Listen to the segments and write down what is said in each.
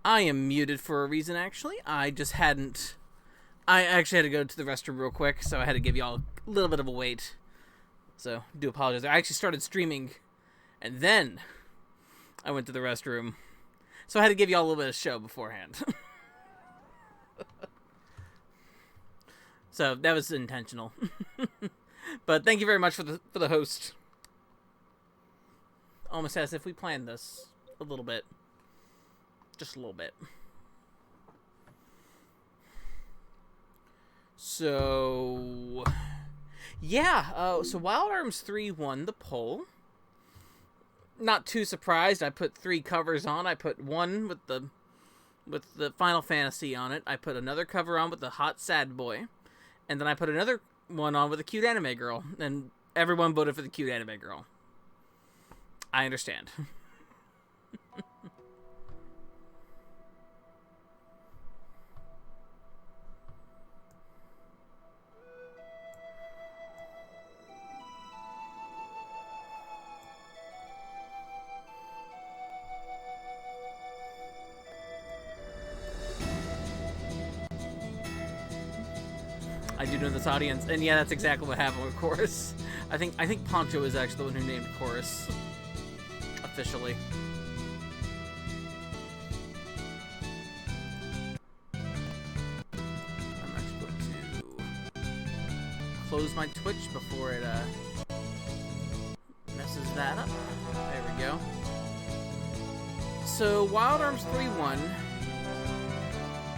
I am muted for a reason, actually. I just hadn't... I actually had to go to the restroom real quick, so I had to give y'all a little bit of a wait. So, do apologize. I actually started streaming, and then I went to the restroom. So I had to give y'all a little bit of show beforehand. So, that was intentional. But thank you very much for the host. Almost as if we planned this a little bit. Just a little bit. So, yeah. So Wild Arms 3 won the poll. Not too surprised. I put 3 covers on. I put one with the Final Fantasy on it. I put another cover on with the Hot Sad Boy. And then I put another one on with a cute anime girl. And everyone voted for the cute anime girl. I understand. I do know this audience, and yeah, that's exactly what happened with Chorus. I think Poncho is actually the one who named Chorus officially. I'm actually going to close my Twitch before it messes that up. There we go. So Wild Arms 3 won.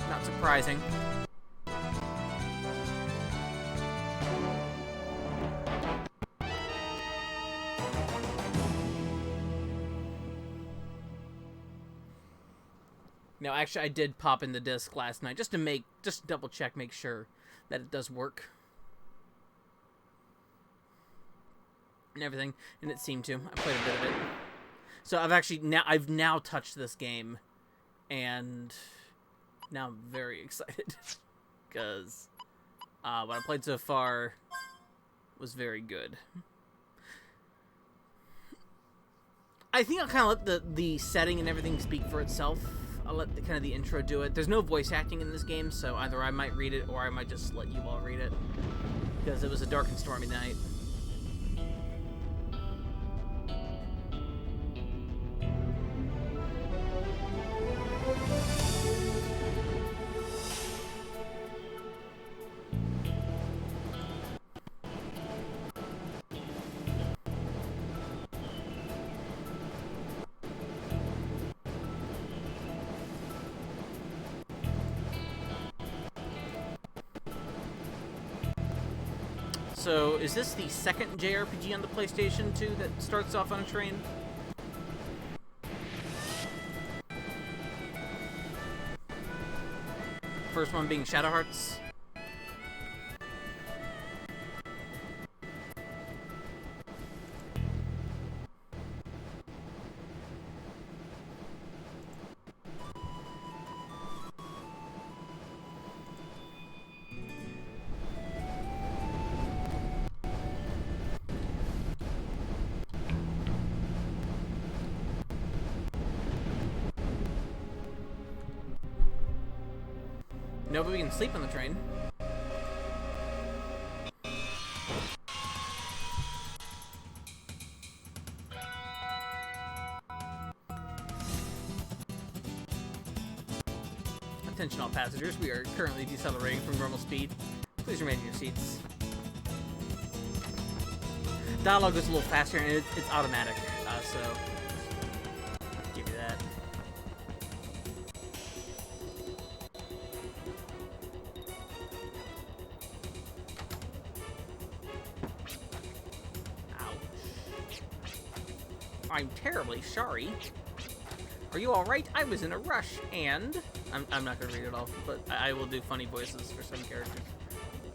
Not surprising. No, actually, I did pop in the disc last night just to double check, make sure that it does work and everything, and it seemed to. I played a bit of it, so I've now touched this game, and now I'm very excited because what I played so far was very good. I think I'll kind of let the setting and everything speak for itself. I'll let the intro do it. There's no voice acting in this game, so either I might read it or I might just let you all read it. Because it was a dark and stormy night. So, is this the second JRPG on the PlayStation 2 that starts off on a train? First one being Shadow Hearts. Nobody can sleep on the train. Attention all passengers, we are currently decelerating from normal speed. Please remain in your seats. Dialogue goes a little faster and it's automatic, so give you that. I'm terribly sorry. Are you alright? I was in a rush, and... I'm not going to read it all, but I will do funny voices for some characters.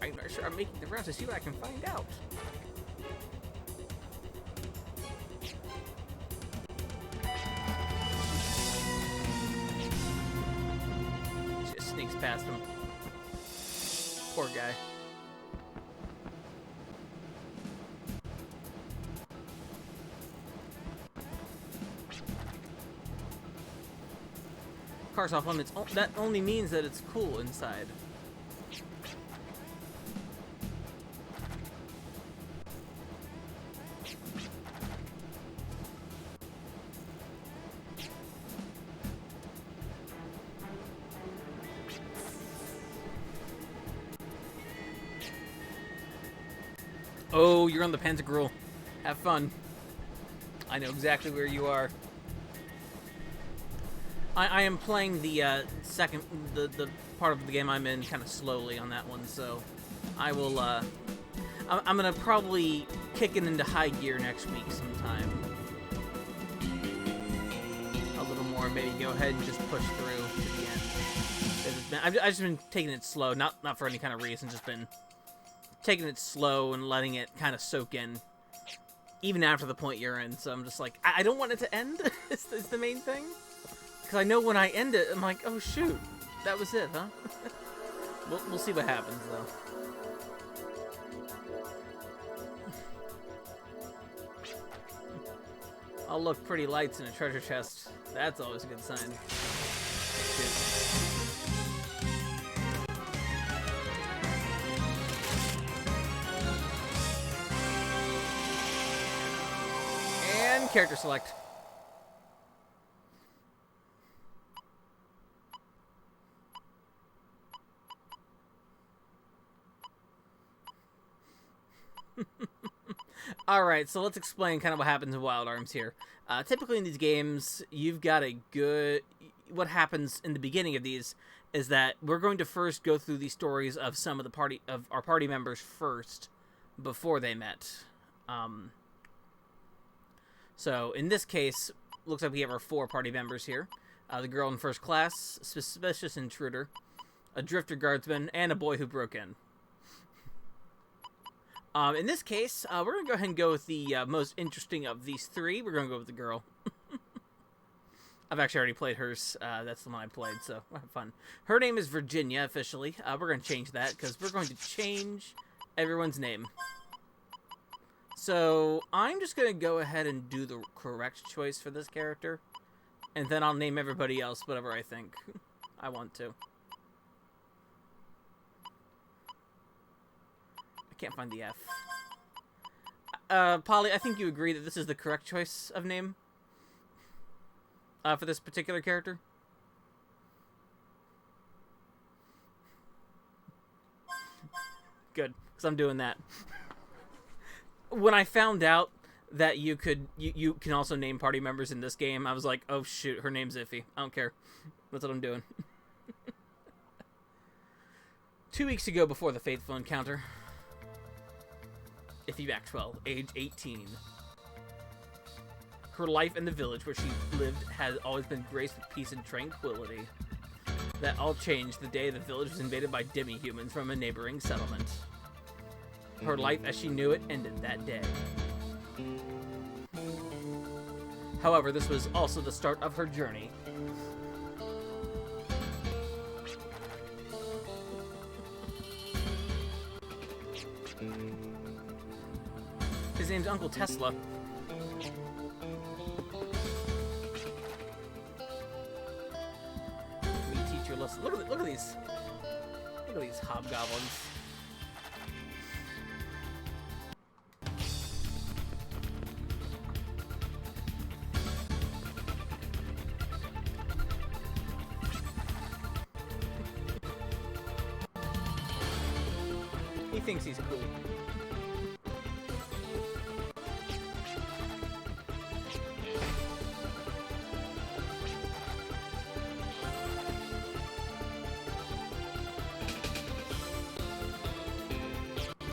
I'm not sure I'm making the rounds to see what I can find out. Just sneaks past him. Poor guy. Car's off limits. That only means that it's cool inside. Oh, you're on the Pentagrel. Have fun. I know exactly where you are. I am playing the the part of the game I'm in kind of slowly on that one, so I will, I'm gonna probably kick it into high gear next week sometime. A little more, maybe go ahead and just push through to the end. I've just been taking it slow, not for any kind of reason, just been taking it slow and letting it kind of soak in, even after the point you're in. So I'm just like, I don't want it to end, is the main thing. Because I know when I end it, I'm like, oh shoot, that was it, huh? We'll see what happens, though. Oh look, pretty lights in a treasure chest. That's always a good sign. And character select. Alright, so let's explain kind of what happens in Wild Arms here. Typically in these games, you've got a good... What happens in the beginning of these is that we're going to first go through the stories of some of our party members first, before they met. So, in this case, looks like we have our 4 party members here. The girl in first class, suspicious intruder, a drifter guardsman, and a boy who broke in. In this case, we're going to go ahead and go with the most interesting of these 3. We're going to go with the girl. I've actually already played hers. That's the one I played, so we'll have fun. Her name is Virginia, officially. We're going to change that, because we're going to change everyone's name. So, I'm just going to go ahead and do the correct choice for this character. And then I'll name everybody else whatever I think I want to. I can't find the F. Polly, I think you agree that this is the correct choice of name? For this particular character? Good, because I'm doing that. When I found out that you can also name party members in this game, I was like, oh shoot, her name's Iffy. I don't care. That's what I'm doing. 2 weeks ago, before the fateful encounter, Iffy Maxwell, age 18. Her life in the village where she lived has always been graced with peace and tranquility. That all changed the day the village was invaded by demi-humans from a neighboring settlement. Her life as she knew it ended that day. However, this was also the start of her journey. His name's Uncle Tesla. Let me teach you a lesson. Look at these. Look at these hobgoblins. He thinks he's cool.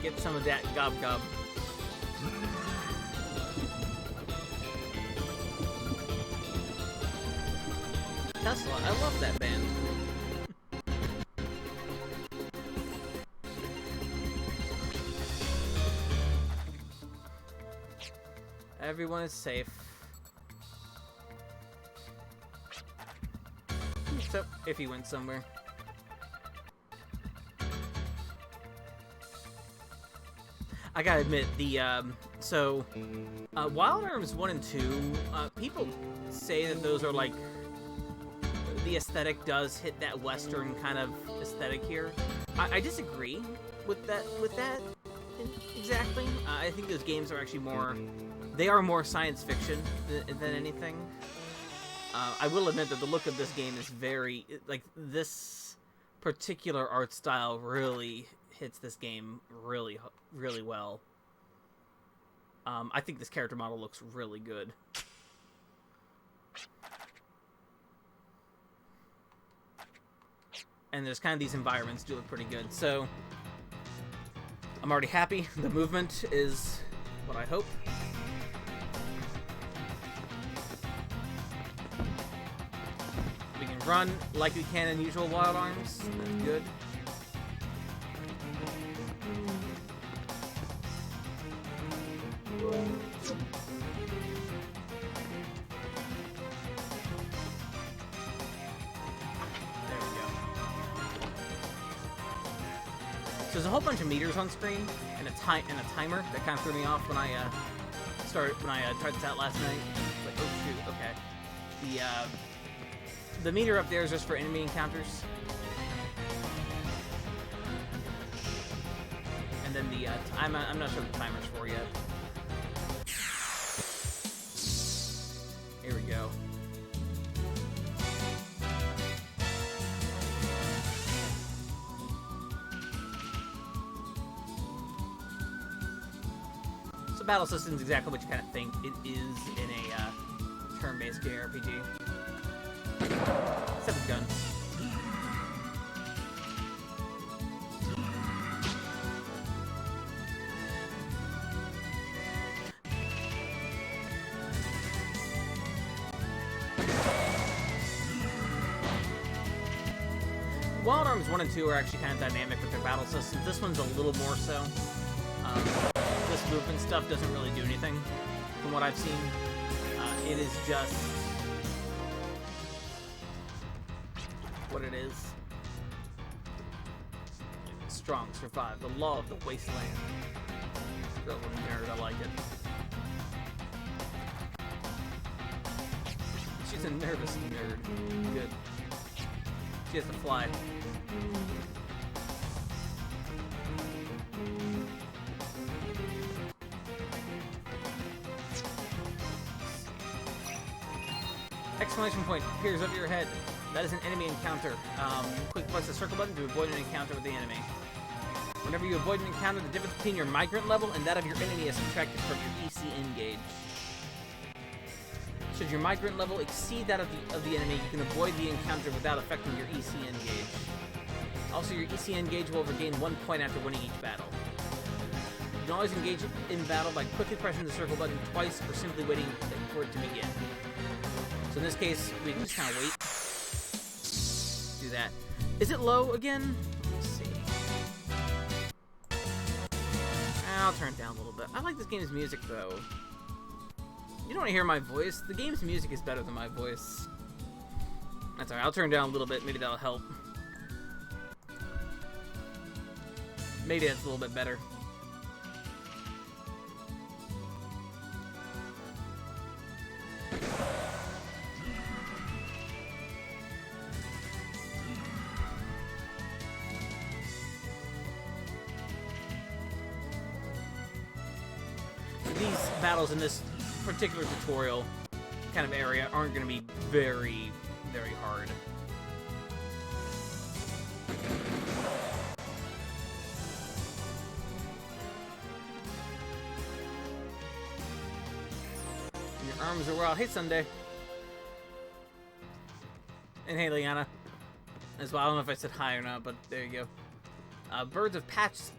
Get some of that gob-gob. Tesla, I love that band. Everyone is safe. So, if he went somewhere. I gotta admit, the, Wild Arms 1 and 2, people say that those are, like, the aesthetic does hit that Western kind of aesthetic here. I disagree with that exactly. I think those games are actually more... They are more science fiction than anything. I will admit that the look of this game is very... Like, this particular art style really hits this game really, really well. I think this character model looks really good. And there's kind of these environments do look pretty good. So, I'm already happy. The movement is what I hope. We can run like we can in usual Wild Arms. That's good. So there's a whole bunch of meters on screen and a timer that kind of threw me off when I tried this out last night. Like, oh shoot, okay. The meter up there is just for enemy encounters, and then the I'm not sure what the timer's for yet. Here we go. So battle system is exactly what you kind of think it is in a turn-based JRPG. Except with guns. Wild Arms 1 and 2 are actually kind of dynamic with their battle systems. This one's a little more so. This movement stuff doesn't really do anything, from what I've seen. It is just what it is. Strong survive. The law of the wasteland. Real nerd, I like it. She's a nervous nerd. Good. She has to fly. Exclamation point appears over your head. That is an enemy encounter. Quick press the circle button to avoid an encounter with the enemy. Whenever you avoid an encounter, the difference between your migrant level and that of your enemy is subtracted from your ECN gauge. Should your migrant level exceed that of the enemy, you can avoid the encounter without affecting your ECN gauge. Also, your ECN gauge will regain 1 point after winning each battle. You can always engage in battle by quickly pressing the circle button twice or simply waiting for it to begin. So in this case, we can just kind of wait. Do that. Is it low again? Let's see. I'll turn it down a little bit. I like this game's music, though. You don't want to hear my voice? The game's music is better than my voice. That's alright. I'll turn it down a little bit. Maybe that'll help. Maybe that's a little bit better. These battles in this particular tutorial kind of area aren't going to be very, very hard. Your arms are wild. Hey, Sunday. And hey, Liana. As well, I don't know if I said hi or not, but there you go. Birds of Passage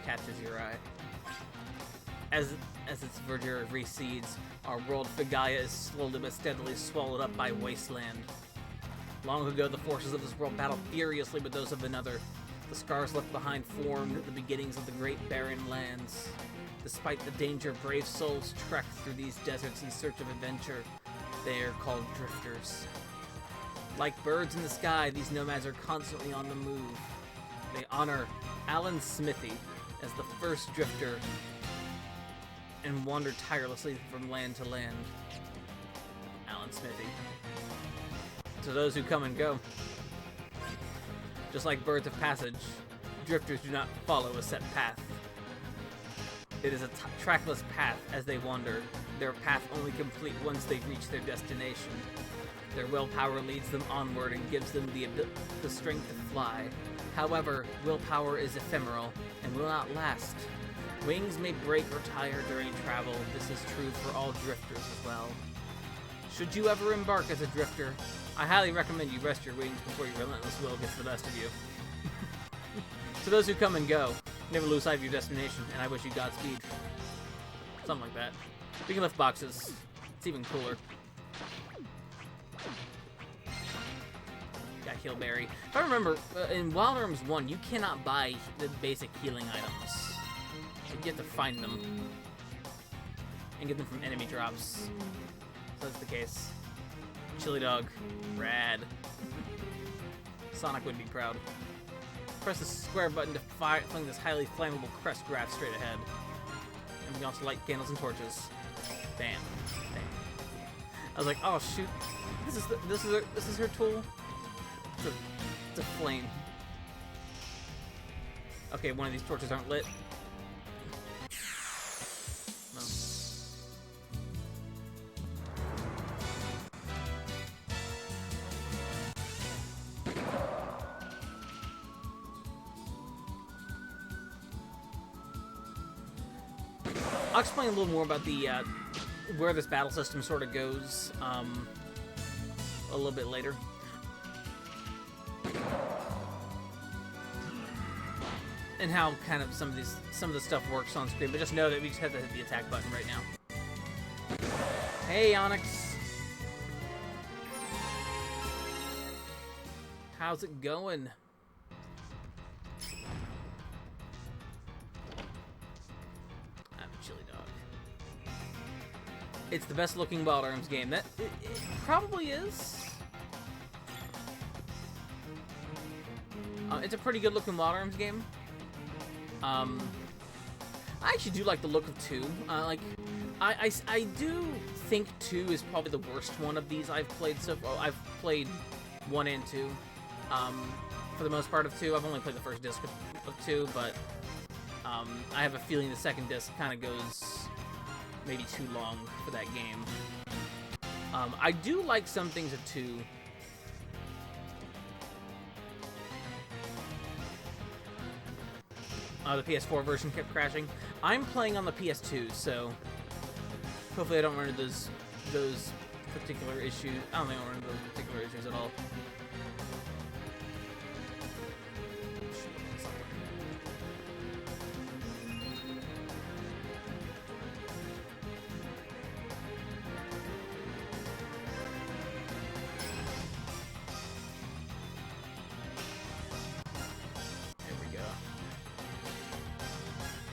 catches your eye. As its verdure recedes, our world Figaya is slowly but steadily swallowed up by wasteland. Long ago, the forces of this world battled furiously with those of another. The scars left behind formed the beginnings of the great barren lands. Despite the danger, brave souls trek through these deserts in search of adventure. They are called drifters. Like birds in the sky, these nomads are constantly on the move. They honor Alan Smithy as the first drifter and wander tirelessly from land to land. Alan Smithy. To those who come and go. Just like birds of passage, drifters do not follow a set path. It is a trackless path as they wander, their path only complete once they reach their destination. Their willpower leads them onward and gives them the strength to fly. However, willpower is ephemeral and will not last. Wings may break or tire during travel. This is true for all drifters as well. Should you ever embark as a drifter, I highly recommend you rest your wings before your relentless will gets the best of you. To those who come and go, never lose sight of your destination, and I wish you Godspeed. Something like that. We can lift boxes. It's even cooler. Got Healberry. If I remember, in Wild Arms 1, you cannot buy the basic healing items. You have to find them. And get them from enemy drops. So that's the case. Chili Dog. Rad. Sonic would be proud. Press the square button to fling this highly flammable crest graph straight ahead. And we can also light candles and torches. Bam. Bam. I was like, oh shoot. This is her tool? It's a flame. Okay, one of these torches aren't lit. No. I'll explain a little more about the where this battle system sort of goes a little bit later. And how kind of some of the stuff works on screen, but just know that we just have to hit the attack button right now. Hey, Onyx. How's it going? I'm a Chili Dog. It's the best looking Wild Arms game. It probably is. It's a pretty good looking Wild Arms game. I actually do like the look of 2. I do think 2 is probably the worst one of these I've played so far. I've played 1 and 2. For the most part of 2. I've only played the first disc of 2, but I have a feeling the second disc kind of goes maybe too long for that game. I do like some things of 2. The PS4 version kept crashing. I'm playing on the PS2, so hopefully I don't run into those particular issues. I don't think I'll run into those particular issues at all.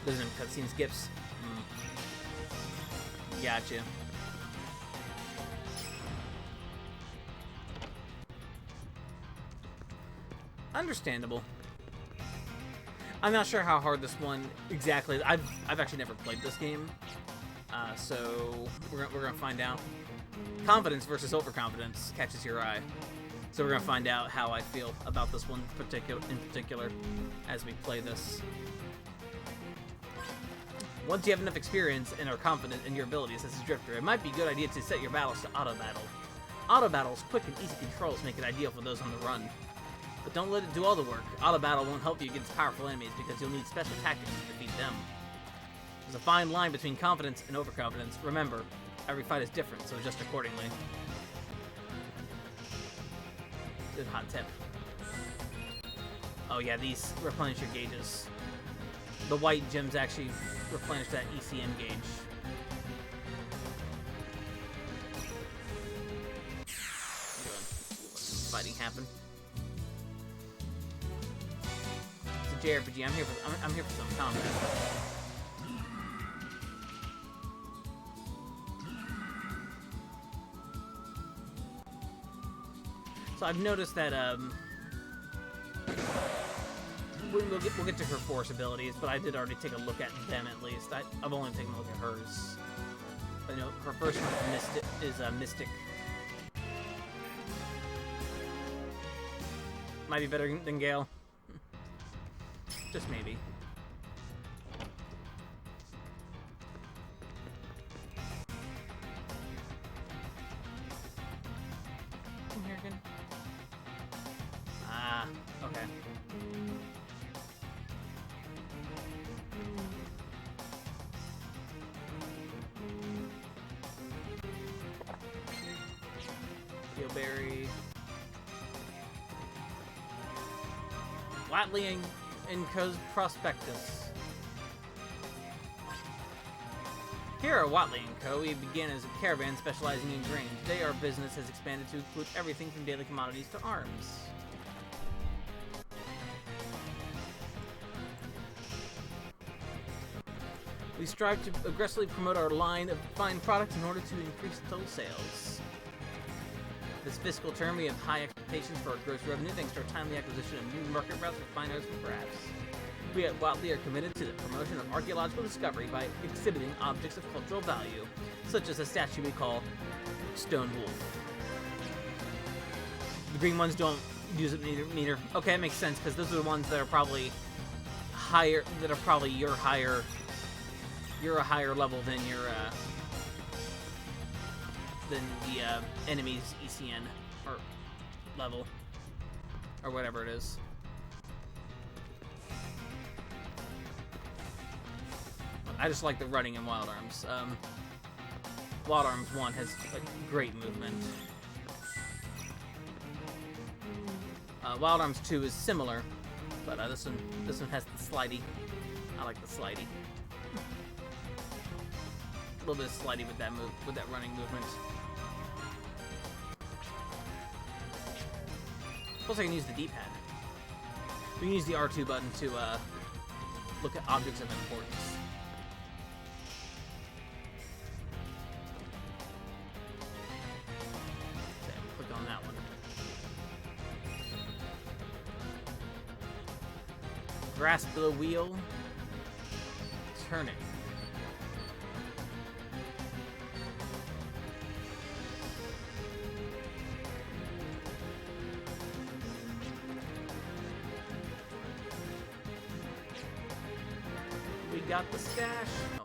Doesn't have cutscene skips. Gotcha. Understandable. I'm not sure how hard this one exactly is. I've actually never played this game, so we're gonna find out. Confidence versus overconfidence catches your eye, so we're gonna find out how I feel about this one in particular as we play this. Once you have enough experience and are confident in your abilities as a drifter, it might be a good idea to set your battles to auto-battle. Auto-battle's quick and easy controls make it ideal for those on the run. But don't let it do all the work. Auto-battle won't help you against powerful enemies because you'll need special tactics to defeat them. There's a fine line between confidence and overconfidence. Remember, every fight is different, so adjust accordingly. Good hot tip. Oh yeah, these replenish your gauges. The white gems actually replenish that ECM gauge. Fighting happen. It's a JRPG. I'm here for some combat. So I've noticed that we'll get to her force abilities, but I did already take a look at them at least. I've only taken a look at hers. I know her first one is Mystic. might be better than Gale. Just maybe. Come here again. Ah, okay. Berry. Watley and Co.'s Prospectus. Here at Watley & Co., we began as a caravan specializing in grain. Today our business has expanded to include everything from daily commodities to arms. We strive to aggressively promote our line of fine products in order to increase total sales. This fiscal term, we have high expectations for our gross revenue thanks to our timely acquisition of new market routes for fine arts and crafts. We at Watley are committed to the promotion of archaeological discovery by exhibiting objects of cultural value, such as a statue we call Stone Wolf. The green ones don't use it neither. Okay, it makes sense, because those are the ones that are probably higher, you're a higher level than the enemy's ECN, or level, or whatever it is. I just like the running in Wild Arms. Wild Arms 1 has a great movement. Wild Arms 2 is similar, but this one has the slidey. I like the slidey. A little bit of slidey with that running movement. Plus, I can use the D-pad. We can use the R2 button to look at objects of importance. Okay, click on that one. Grasp the wheel. Turn it. Got the stash. Oh.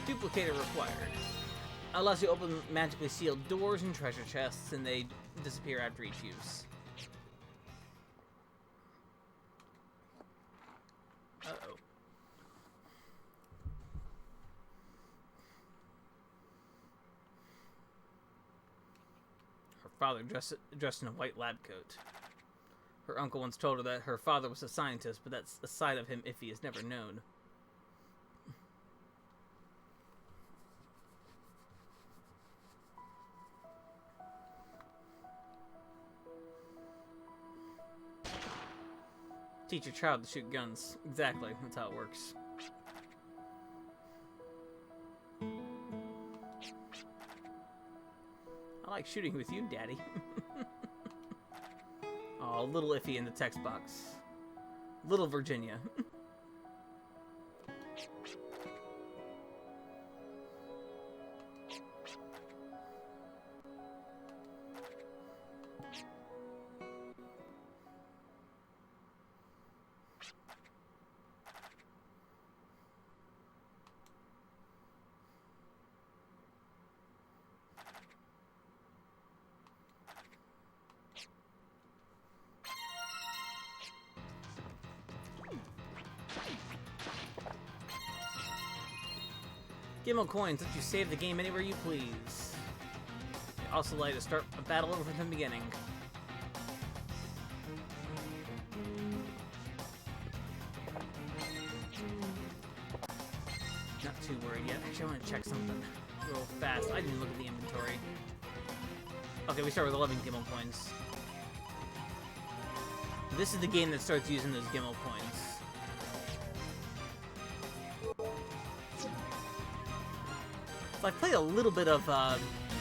Duplicator required. Allows you to open magically sealed doors and treasure chests, and they disappear after each use. Uh-oh. Father dressed in a white lab coat. Her uncle once told her that her father was a scientist, but that's a side of him Iffy has never known. Teach your child to shoot guns. Exactly, that's how it works. I like shooting with you, Daddy. Oh, little Iffy in the text box. Little Virginia. Gimmel coins let you save the game anywhere you please. They also allow you to start a battle over from the beginning. Not too worried yet. Actually, I want to check something real fast. I didn't look at the inventory. Okay, we start with 11 Gimmel coins. This is the game that starts using those Gimmel coins. So I played a little bit of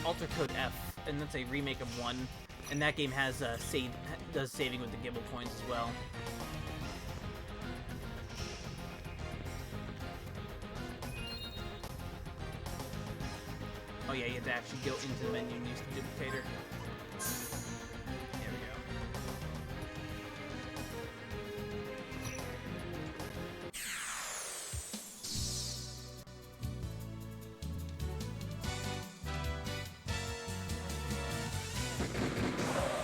Alter Code F, and that's a remake of 1, and that game has does saving with the Gimmel coins as well. Oh yeah, you have to actually go into the menu and use the duplicator. There we go.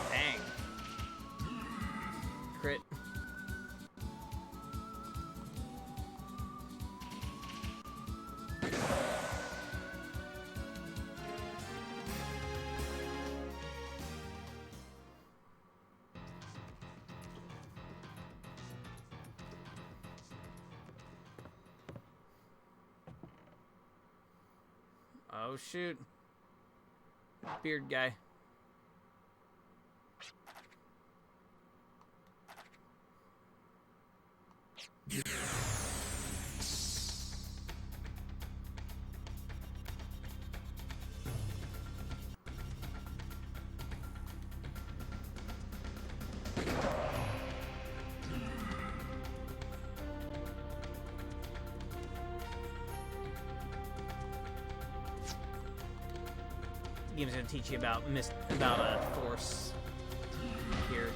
Dang. Crit. Oh shoot. Beard guy. Game's gonna teach you about force here.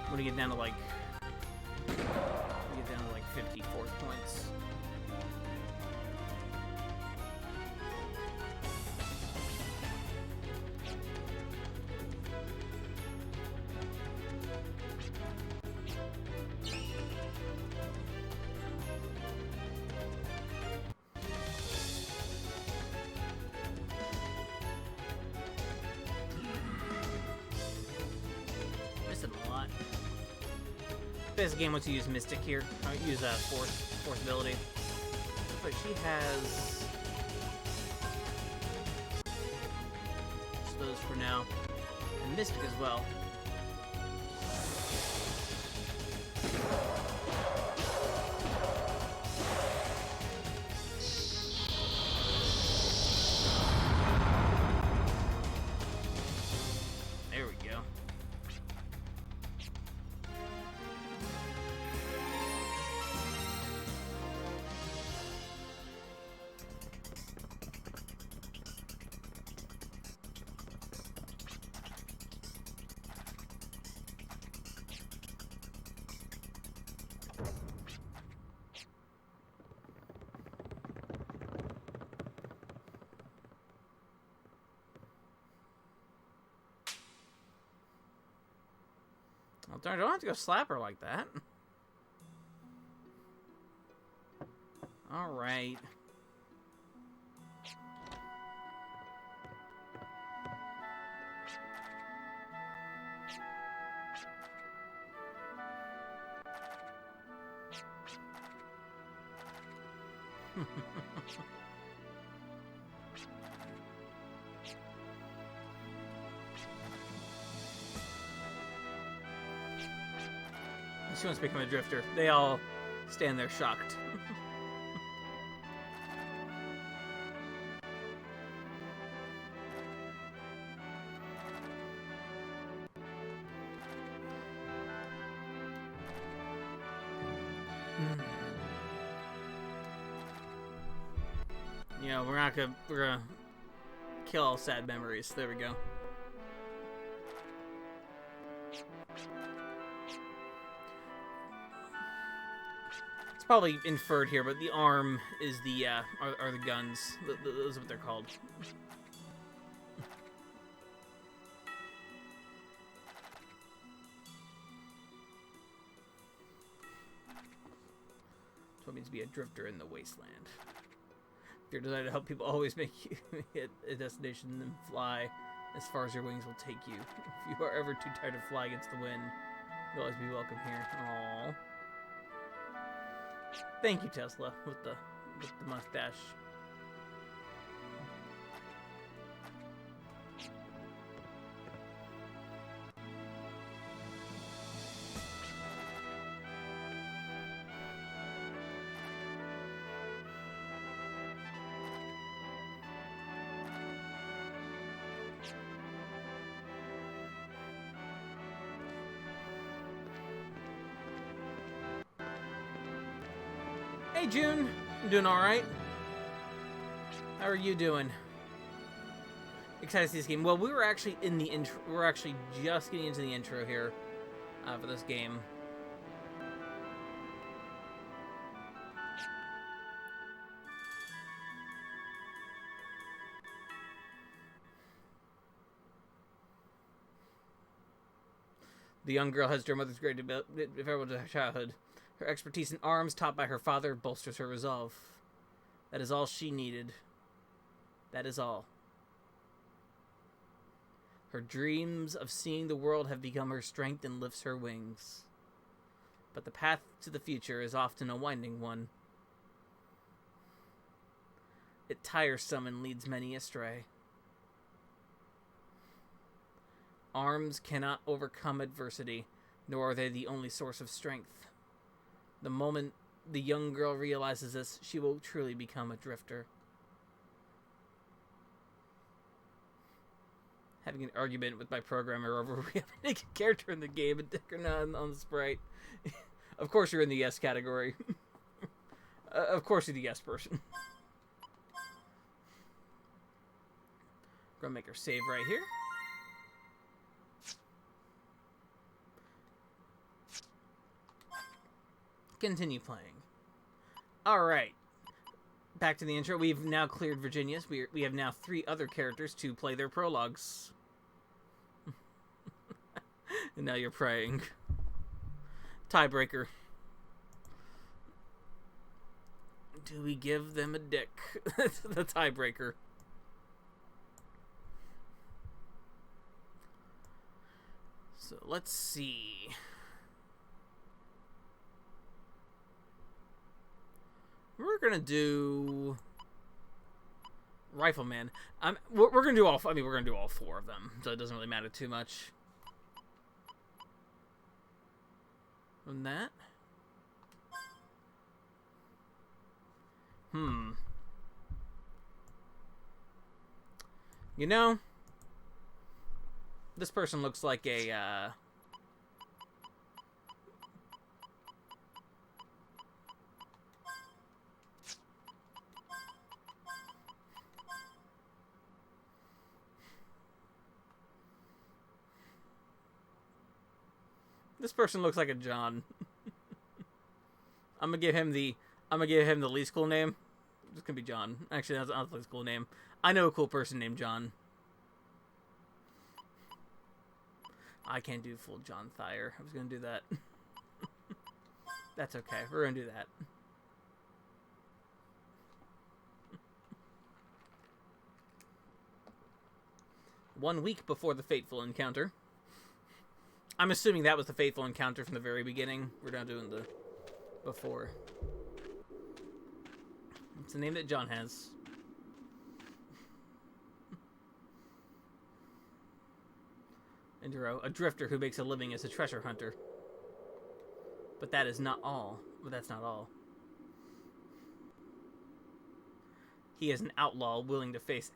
When you get down to like 50 force points. This game wants to use Mystic here. Use force ability. But she has just those for now. And Mystic as well. There we go. Well, darn, I don't have to go slap her like that. All right. She wants to become a drifter. They all stand there shocked. You know, we're gonna kill all sad memories. There we go. Probably inferred here, but the arm is the are the guns. Those are what they're called. That's what it means to be a drifter in the wasteland. If you're designed to help people, always make you hit a destination and fly as far as your wings will take you. If you are ever too tired to fly against the wind, you'll always be welcome here. Aww. Thank you, Tesla, with the mustache. Hey, June. I'm doing alright. How are you doing? Excited to see this game. Well, we were actually in the intro. We're actually just getting into the intro here for this game. The young girl has her mother's great farewell to her childhood. Her expertise in arms, taught by her father, bolsters her resolve. That is all she needed. That is all. Her dreams of seeing the world have become her strength and lifts her wings. But the path to the future is often a winding one. It tires some and leads many astray. Arms cannot overcome adversity, nor are they the only source of strength. The moment the young girl realizes this, she will truly become a drifter. Having an argument with my programmer over we have to make a character in the game and dick or not on the sprite. Of course you're in the yes category. Of course you're the yes person. Gonna make her save right here. Continue playing. Alright. Back to the intro. We've now cleared Virginia's. We have now 3 other characters to play their prologues. And now you're praying. Tiebreaker. Do we give them a dick? That's the tiebreaker. So let's see. We're gonna do Rifleman. We're gonna do all. I mean, we're gonna do all 4 of them, so it doesn't really matter too much. And that. You know, this person looks like a. This person looks like a John. I'm gonna give him the least cool name. It's gonna be John. Actually, that's not the least cool name. I know a cool person named John. I can't do full John Thayer. I was gonna do that. That's okay. We're gonna do that. One week before the fateful encounter. I'm assuming that was the fateful encounter from the very beginning. We're not doing the before. It's the name that John has. Intro. A drifter who makes a living as a treasure hunter. But that is not all. But that's not all. He is an outlaw willing to face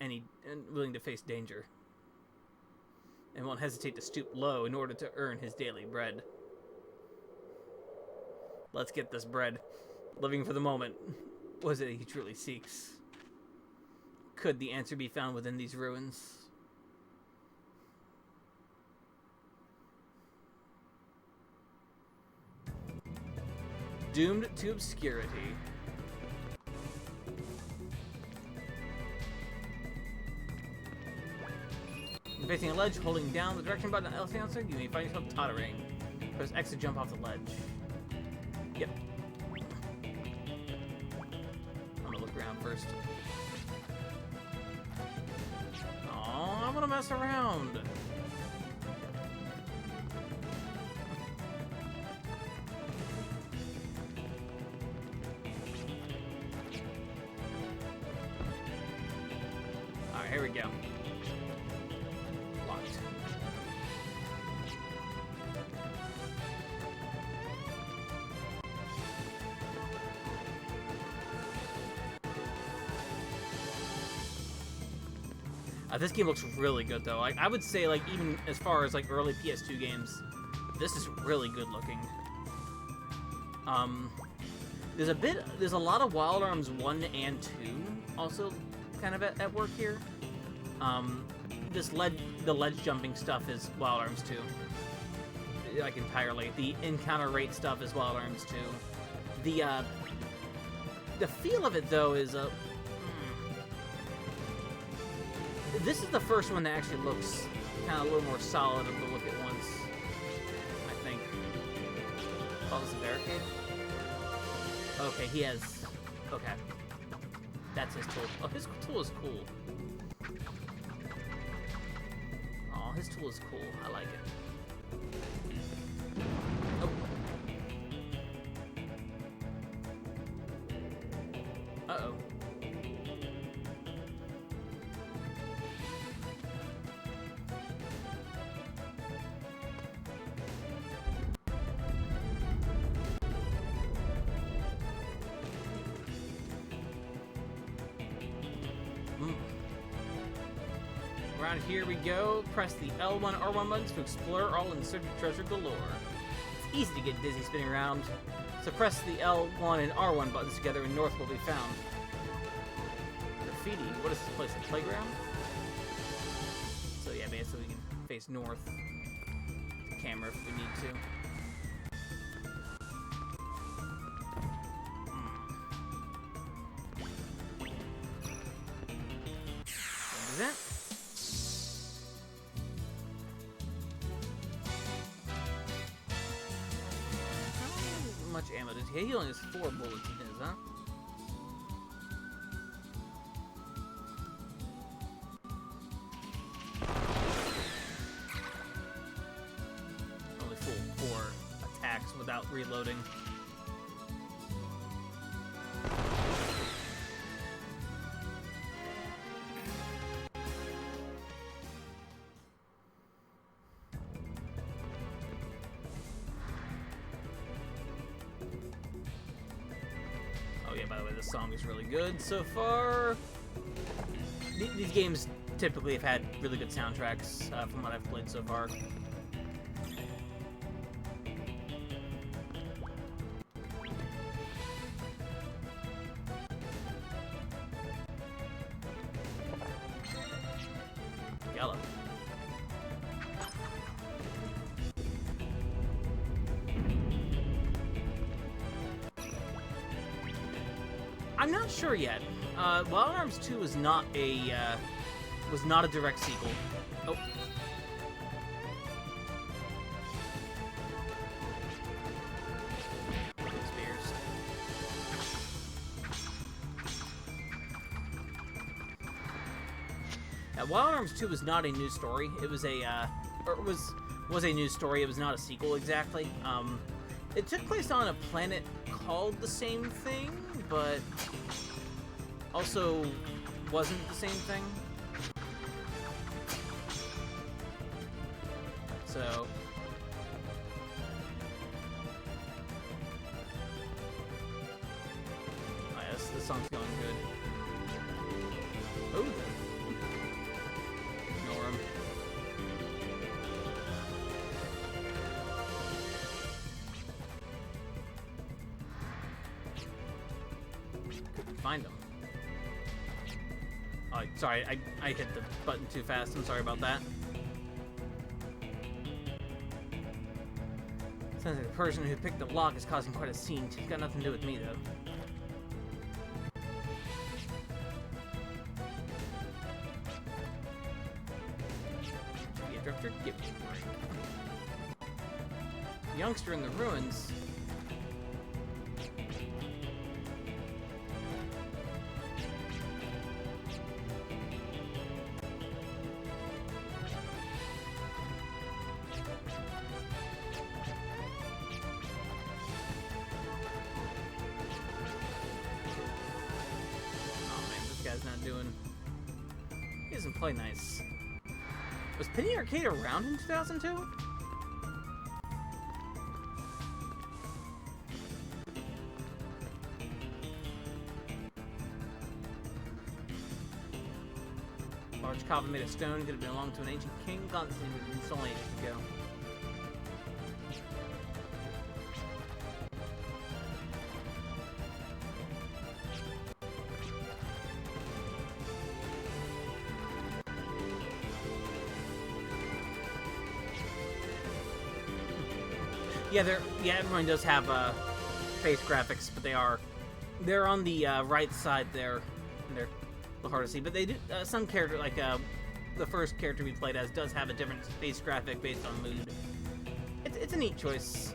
danger. And won't hesitate to stoop low in order to earn his daily bread. Let's get this bread. Living for the moment. What is it he truly seeks? Could the answer be found within these ruins? Doomed to obscurity. When facing a ledge, holding down the direction button on the answer, you may find yourself tottering. Press X to jump off the ledge. Yep. I'm gonna look around first. Oh, I wanna mess around. Alright, here we go. This game looks really good, though. I would say, like, even as far as, like, early PS2 games, this is really good looking. There's a lot of Wild Arms 1 and 2 also kind of at work here. The ledge jumping stuff is Wild Arms 2. Like, entirely. The encounter rate stuff is Wild Arms 2. The feel of it, though, is this is the first one that actually looks kind of a little more solid of the look at once, I think. Oh, this is a barricade? Okay, he has... Okay. That's his tool. Oh, his tool is cool. Oh, his tool is cool. I like it. Oh. Uh-oh. Around here we go. Press the L1, R1 buttons to explore all in search of treasure galore. It's easy to get dizzy spinning around, so press the L1 and R1 buttons together and north will be found. Graffiti. What is this place? A playground? So yeah, basically we can face north. The camera if we need to. What is that? Much ammo does he? He only has 4 bullets in his, huh? Only full 4 attacks without reloading. Oh yeah, by the way, this song is really good so far. These games typically have had really good soundtracks from what I've played so far. Yellow. I'm not sure yet. Wild Arms 2 was not a direct sequel. Oh. Spears. Wild Arms 2 was not a new story. It was a was a new story. It was not a sequel exactly. It took place on a planet called the same thing, but also wasn't the same thing. So oh yes, this song's going good. Oh, ignore him. Couldn't find him. Oh, sorry, I hit the button too fast. I'm sorry about that. Sounds like the person who picked the lock is causing quite a scene. It's got nothing to do with me, though. Yeah, Drifter, give me a break. Youngster in the ruins. Not doing. He doesn't play nice. Was Penny Arcade around in 2002? Large coffin made of stone could have belonged to an ancient king. Constantine would have been stolen ages ago. Yeah, everyone does have face graphics, but they're on the right side there, and they're a little hard to see. But they do some character like the first character we played as does have a different face graphic based on mood. It's a neat choice.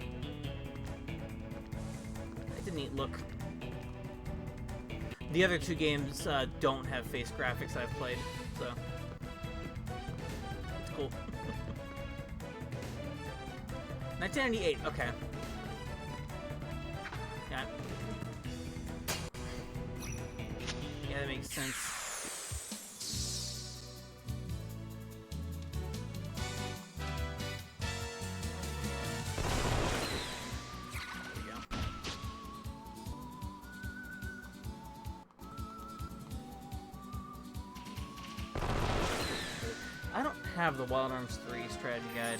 It's a neat look. The other two games don't have face graphics I've played, so it's cool. 1998, okay. Yeah. Yeah, that makes sense. There we go. I don't have the Wild Arms 3 strategy guide.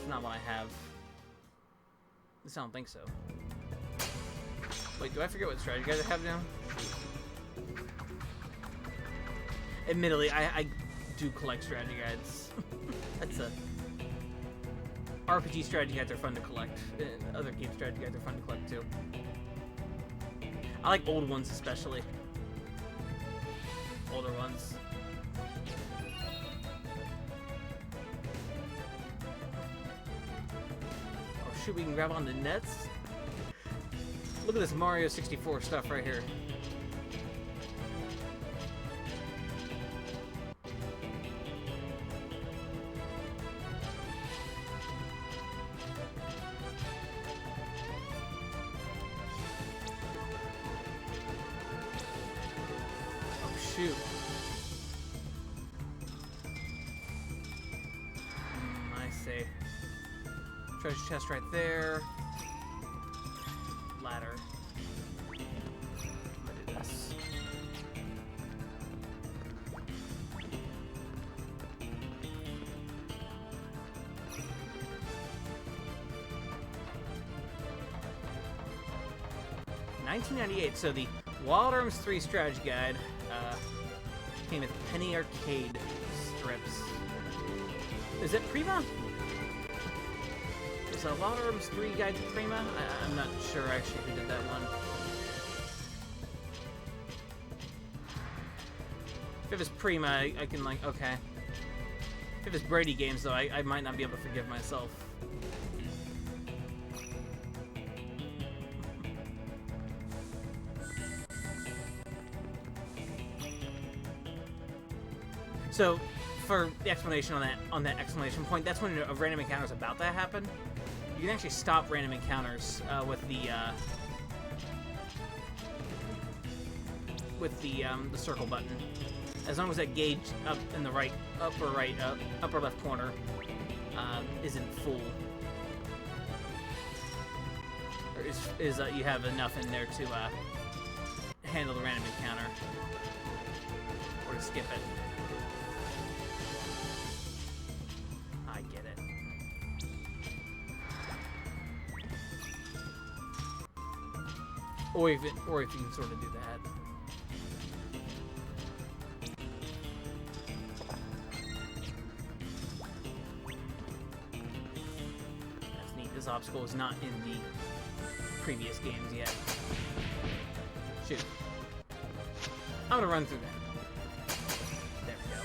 Not what I have. At least I don't think so. Wait, do I forget what strategy guys I have now? Admittedly, I do collect strategy guides. That's a... RPG strategy guides are fun to collect. Other game strategy guides are fun to collect too. I like old ones especially. Older ones. Shoot, we can grab on the nets. Look at this Mario 64 stuff right here. Oh shoot. I see. Treasure chest right there. Ladder. I'm gonna do this. $19.98. So the Wild Arms 3 strategy guide came with penny arcade strips. Is it Prima? Is a Wild Arms 3 guide to Prima? I'm not sure actually who did that one. If it was Prima, I can like, okay. If it was Brady Games though, I might not be able to forgive myself. So, for the explanation on that exclamation point, that's when a random encounter is about to happen. You can actually stop random encounters with the circle button, as long as that gauge up in the upper left corner isn't full, or is you have enough in there to handle the random encounter or to skip it. I get it. Or if you can sort of do that. That's neat. This obstacle is not in the previous games yet. Shoot. I'm gonna run through that. There we go.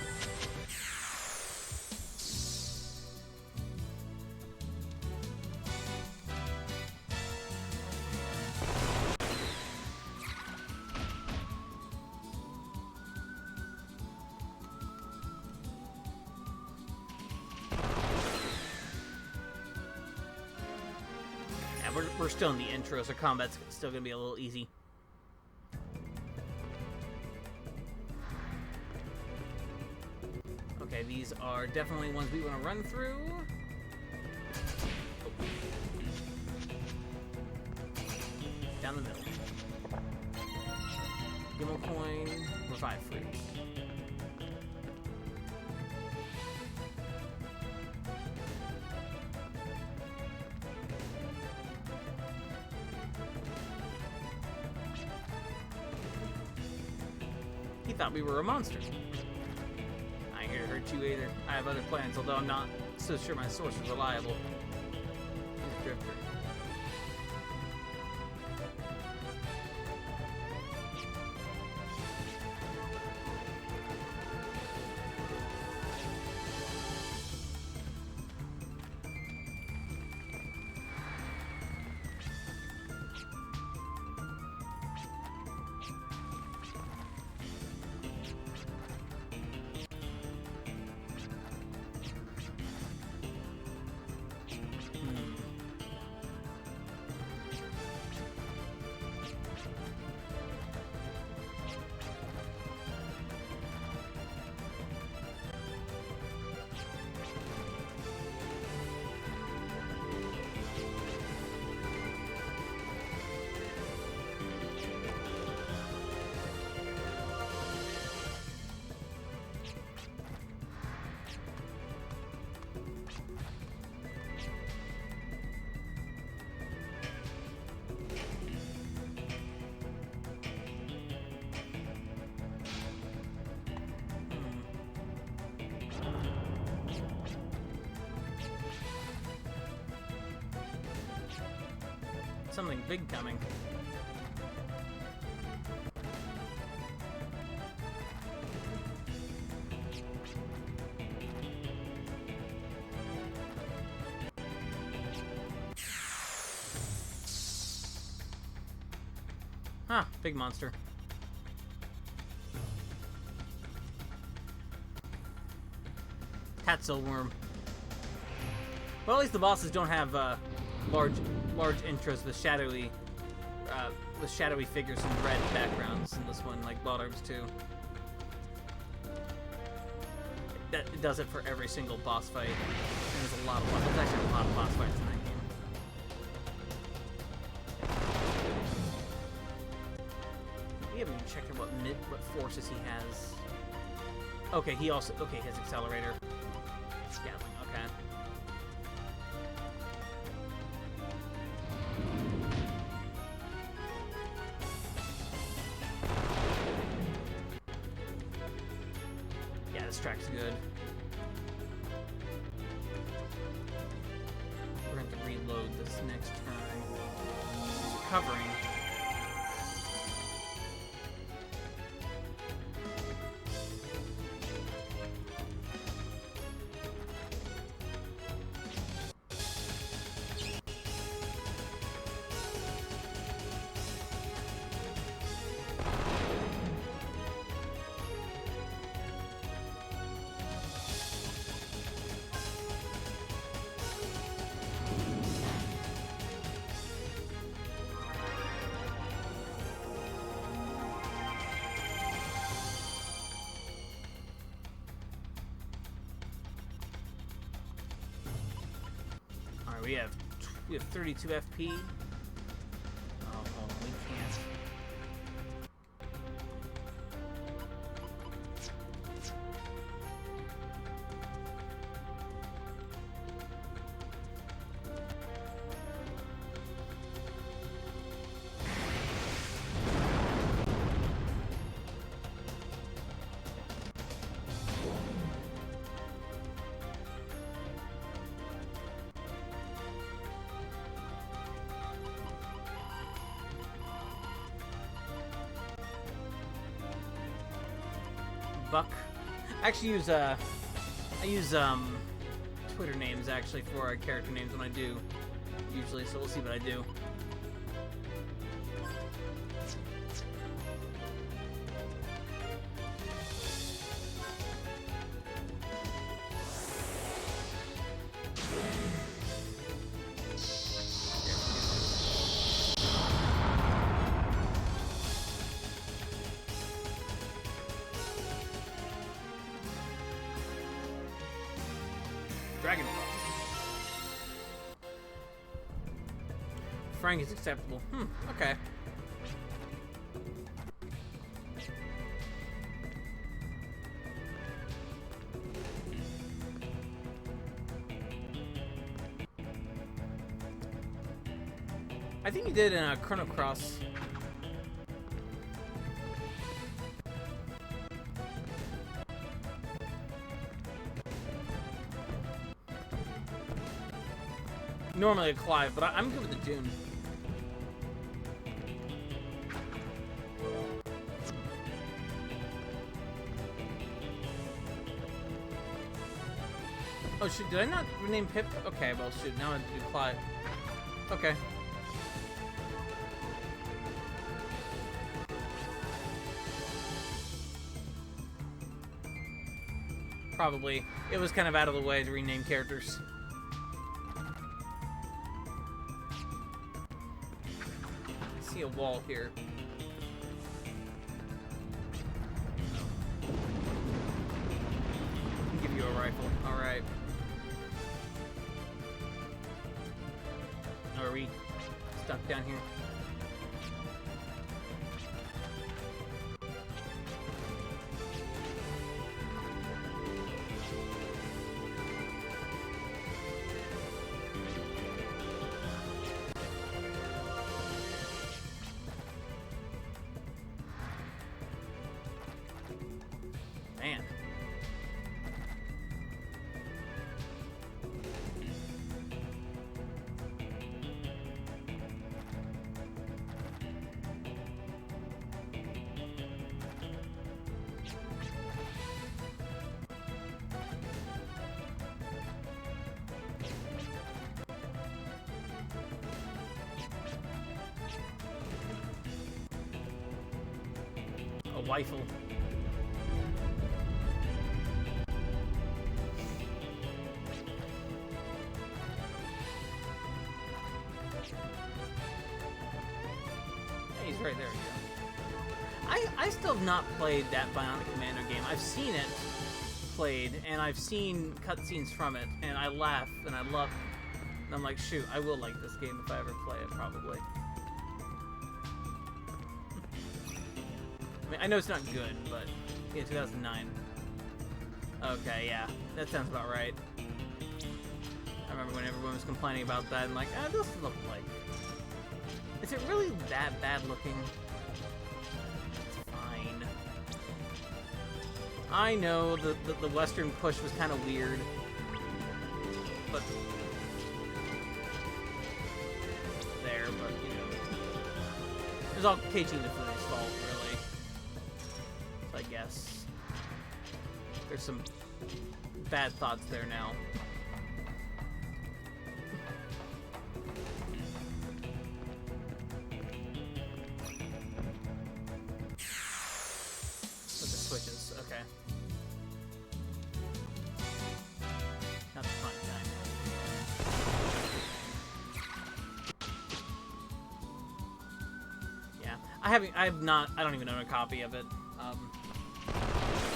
We're still in the intro, so combat's still gonna be a little easy. Okay, these are definitely ones we want to run through. Oh. Down the middle. Gimmel coin, revive fruit. He thought we were a monster. I ain't here to hurt you either. I have other plans, although I'm not so sure my source is reliable. Drifter. Something big coming. Huh, big monster. Tatzelworm. Well, at least the bosses don't have large intros with shadowy figures and red backgrounds in this one, like Wild Arms 2. It does it for every single boss fight. And there's actually a lot of boss fights in that game. We haven't even checked out what forces he has. Okay, he has accelerator. Scatling, okay. Yeah, this track's good. We're going to reload this next turn. He's recovering. We have 32 FP. Oh, we can't. Buck. I actually use Twitter names actually for character names when I do usually, so we'll see what I do. Dragon Ball. Frank is acceptable. Okay. I think he did in a Chrono Cross. Normally a Clive, but I'm good with the June. Oh shoot, did I not rename Pip? Okay, well shoot, now I have to do Clive. Okay. Probably. It was kind of out of the way to rename characters. I see a wall here. I'll give you a rifle. Alright. Are we stuck down here? Man. A rifle. He's right there. I still have not played that Bionic Commando game. I've seen it played, and I've seen cutscenes from it, and I laugh, and I love it. And I'm like, shoot, I will like this game if I ever play it, probably. I mean, I know it's not good, but yeah, 2009. Okay, yeah, that sounds about right. I remember when everyone was complaining about that, and like, ah, this looks like... Is it really that bad looking? It's fine. I know the Western push was kind of weird, but there, but you know, it was all Keiji Inafune's fault, really. So I guess there's some bad thoughts there now. Switches, okay. Not the fun time. Yeah, I don't even own a copy of it.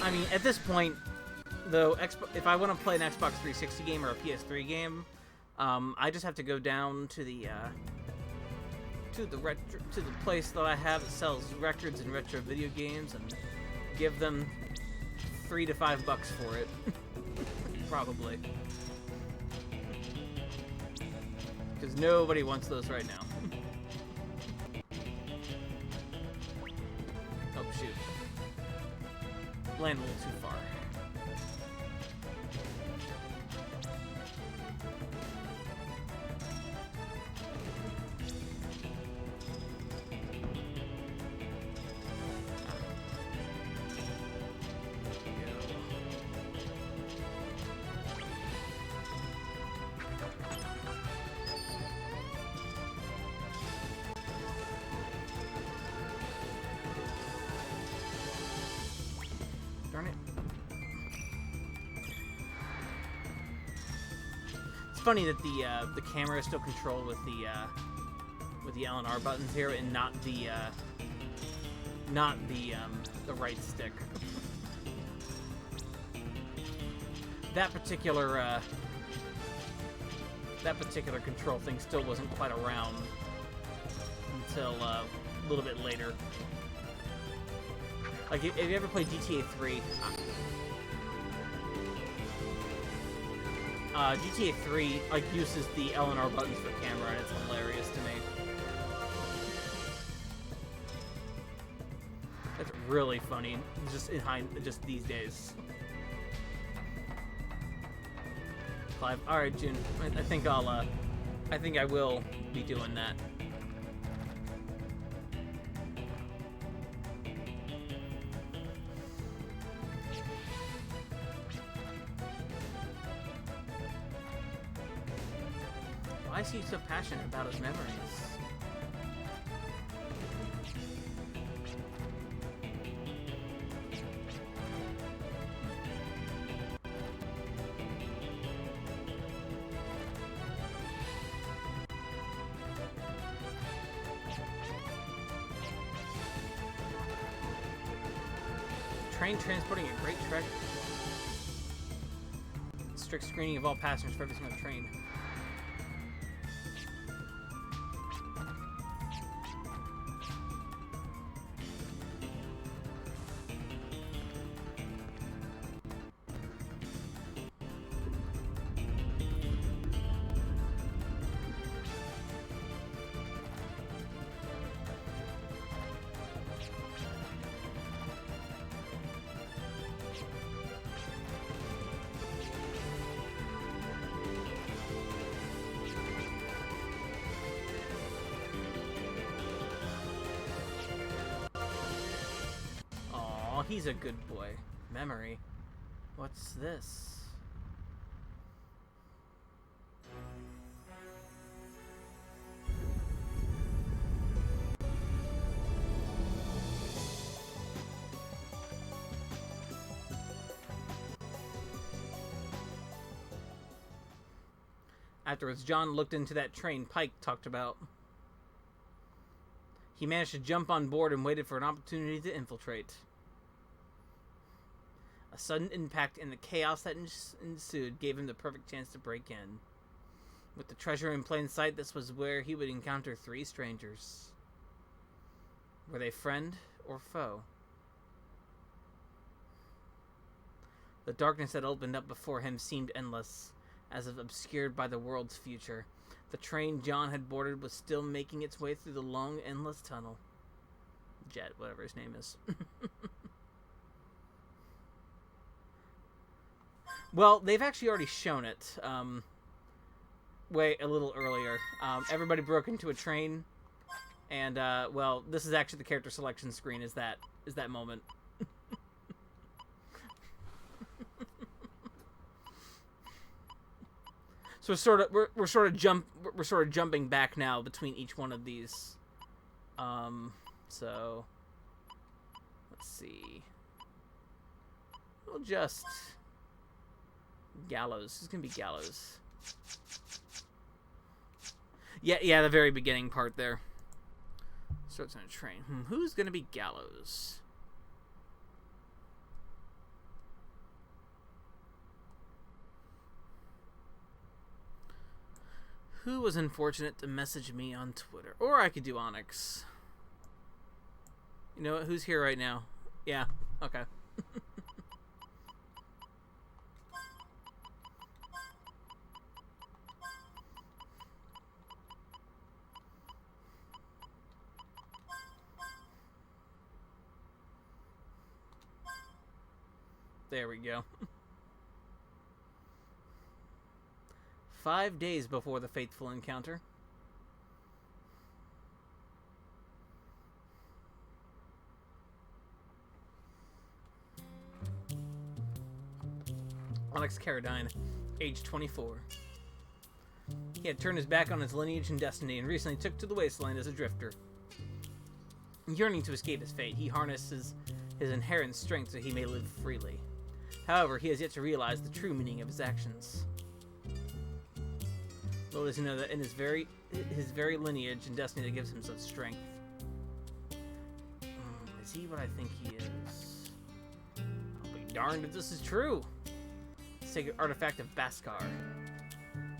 I mean, at this point, though, if I want to play an Xbox 360 game or a PS3 game, I just have to go down to the place that I have that sells records and retro video games and give them $3 to $5 for it. Probably. Because nobody wants those right now. Oh, shoot. Land a little too far. Darn it. It's funny that the camera is still controlled with the L and R buttons here, and not the right stick. That particular control thing still wasn't quite around until a little bit later. Like, if you ever played GTA 3, GTA 3 like uses the L and R buttons for camera, and it's hilarious to me. That's really funny, just these days. Clive, all right, June. I think I'll I think I will be doing that. Why is he so passionate about his memories? Train transporting a great treasure. Strict screening of all passengers for every single train. Oh, he's a good boy. Memory. What's this? Afterwards, John looked into that train Pike talked about. He managed to jump on board and waited for an opportunity to infiltrate. A sudden impact and the chaos that ensued gave him the perfect chance to break in. With the treasure in plain sight, this was where he would encounter three strangers. Were they friend or foe? The darkness that opened up before him seemed endless, as if obscured by the world's future. The train John had boarded was still making its way through the long, endless tunnel. Jet, whatever his name is. Well, they've actually already shown it. Way a little earlier. Everybody broke into a train, and well, this is actually the character selection screen. Is that moment? So we're sort of jumping back now between each one of these. So let's see. We'll just Gallows. Who's gonna be Gallows? Yeah, the very beginning part there. Starts on a train. Who's gonna be Gallows? Who was unfortunate to message me on Twitter? Or I could do Onyx. You know what? Who's here right now? Yeah, okay. There we go. 5 days before the fateful encounter. Onyx Caradine, age 24. He had turned his back on his lineage and destiny and recently took to the wasteland as a drifter. Yearning to escape his fate, he harnesses his inherent strength so he may live freely. However, he has yet to realize the true meaning of his actions. Little does he know that in his very lineage and destiny that gives him such strength. Is he what I think he is? I'll be darned if this is true. The sacred artifact of Baskar,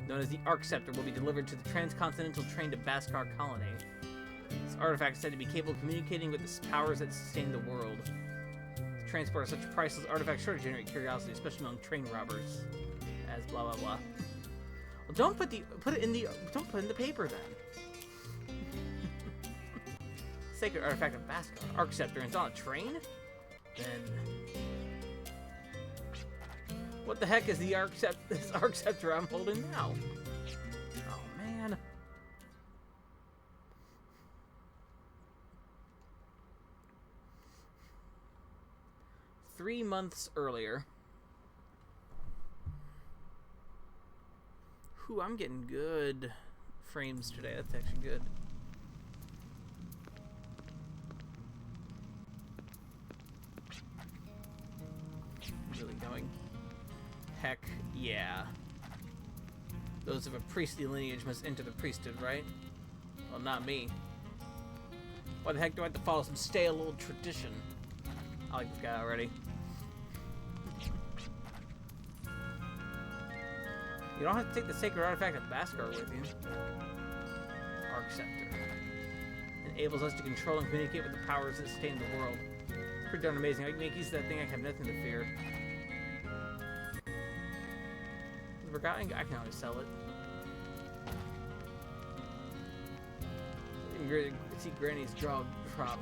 known as the Arc Scepter, will be delivered to the transcontinental train to Baskar colony. This artifact is said to be capable of communicating with the powers that sustain the world. The transport of such priceless artifacts sure to generate curiosity, especially among train robbers. As blah blah blah. Well, don't put it in the paper then. Sacred artifact of Baskar, Arc Scepter, and it's on a train? Then what the heck is this Arc Scepter I'm holding now? Oh man. 3 months earlier. Whew, I'm getting good frames today. That's actually good. Really going? Heck yeah. Those of a priestly lineage must enter the priesthood, right? Well, not me. Why the heck do I have to follow some stale old tradition? I like this guy already. You don't have to take the sacred artifact of Bhaskar with you. Arc Scepter. Enables us to control and communicate with the powers that sustain the world. Pretty darn amazing. I can make use of that thing, I have nothing to fear. Forgotten? I can always sell it. You can see Granny's jaw drop.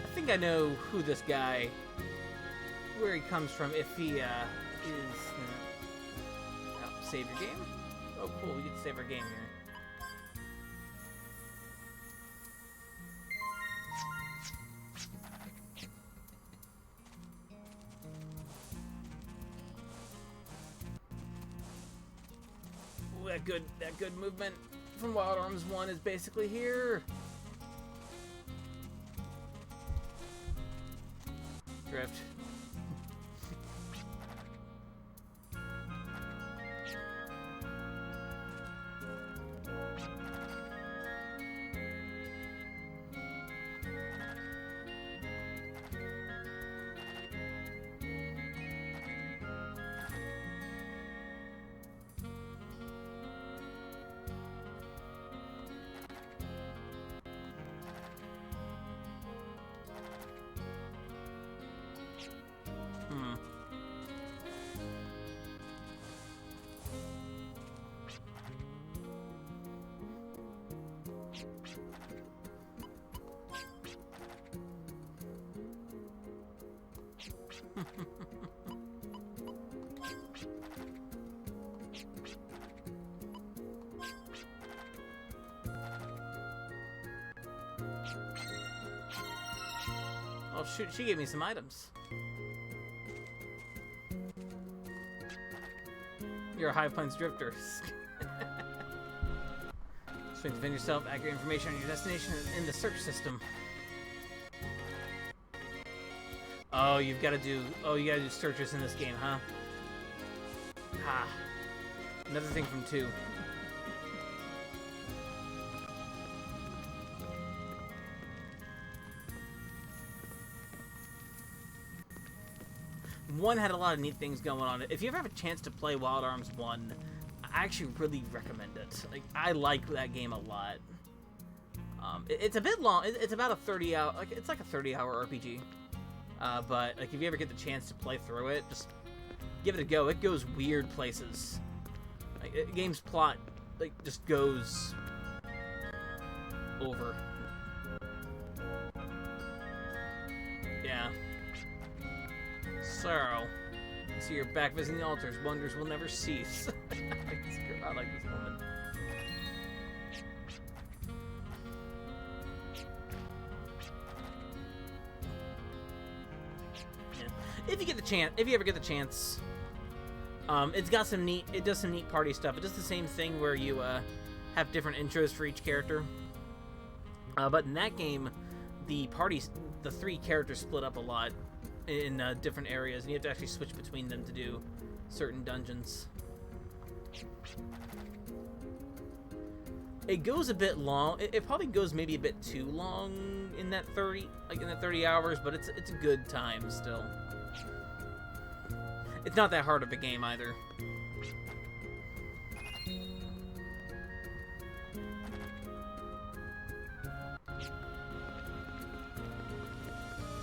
I think I know who this guy, where he comes from, if he is... oh, save your game? Oh, cool, we get to save our game here. Ooh, that good movement from Wild Arms 1 is basically here. Drift. Oh shoot, she gave me some items. You're a High Plains drifter. So you defend yourself, accurate information on your destination in the search system. Oh, you gotta do searches in this game, huh? Ha. Another thing from 2. One had a lot of neat things going on. If you ever have a chance to play Wild Arms 1, I actually really recommend it. Like, I like that game a lot. It's a bit long. It's about a 30-hour. It's like a 30-hour RPG. But like, if you ever get the chance to play through it, just give it a go. It goes weird places. Like, the game's plot, like, just goes over. Yeah. So you're back visiting the altars. Wonders will never cease. I like this woman. Yeah. If you ever get the chance, it does some neat party stuff. It does the same thing where you have different intros for each character. But in that game, the 3 characters split up a lot in different areas, and you have to actually switch between them to do certain dungeons. It goes a bit long. It probably goes maybe a bit too long in that 30, like in the 30 hours, but it's a good time still. It's not that hard of a game either.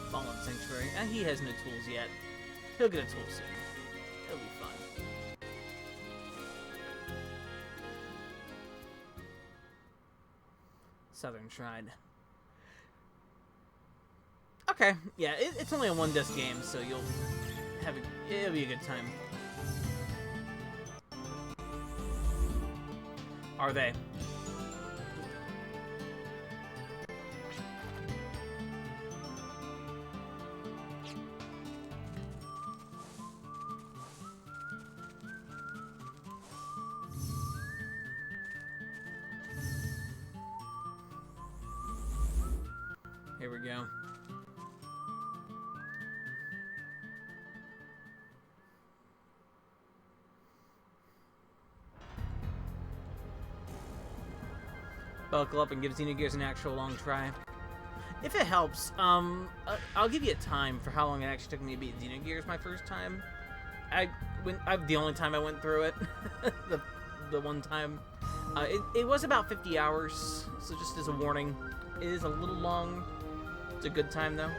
Fallen Sanctuary. He has no tools yet. He'll get a tool soon. It'll be fun. Southern Shrine. Okay, yeah, it's only a one-disc game, so you'll have it'll be a good time. Are they? Here we go. Buckle up and give Xenogears an actual long try. If it helps, I'll give you a time for how long it actually took me to beat Xenogears my first time. The only time I went through it, the one time, it was about 50 hours. So just as a warning, it is a little long. It's a good time though.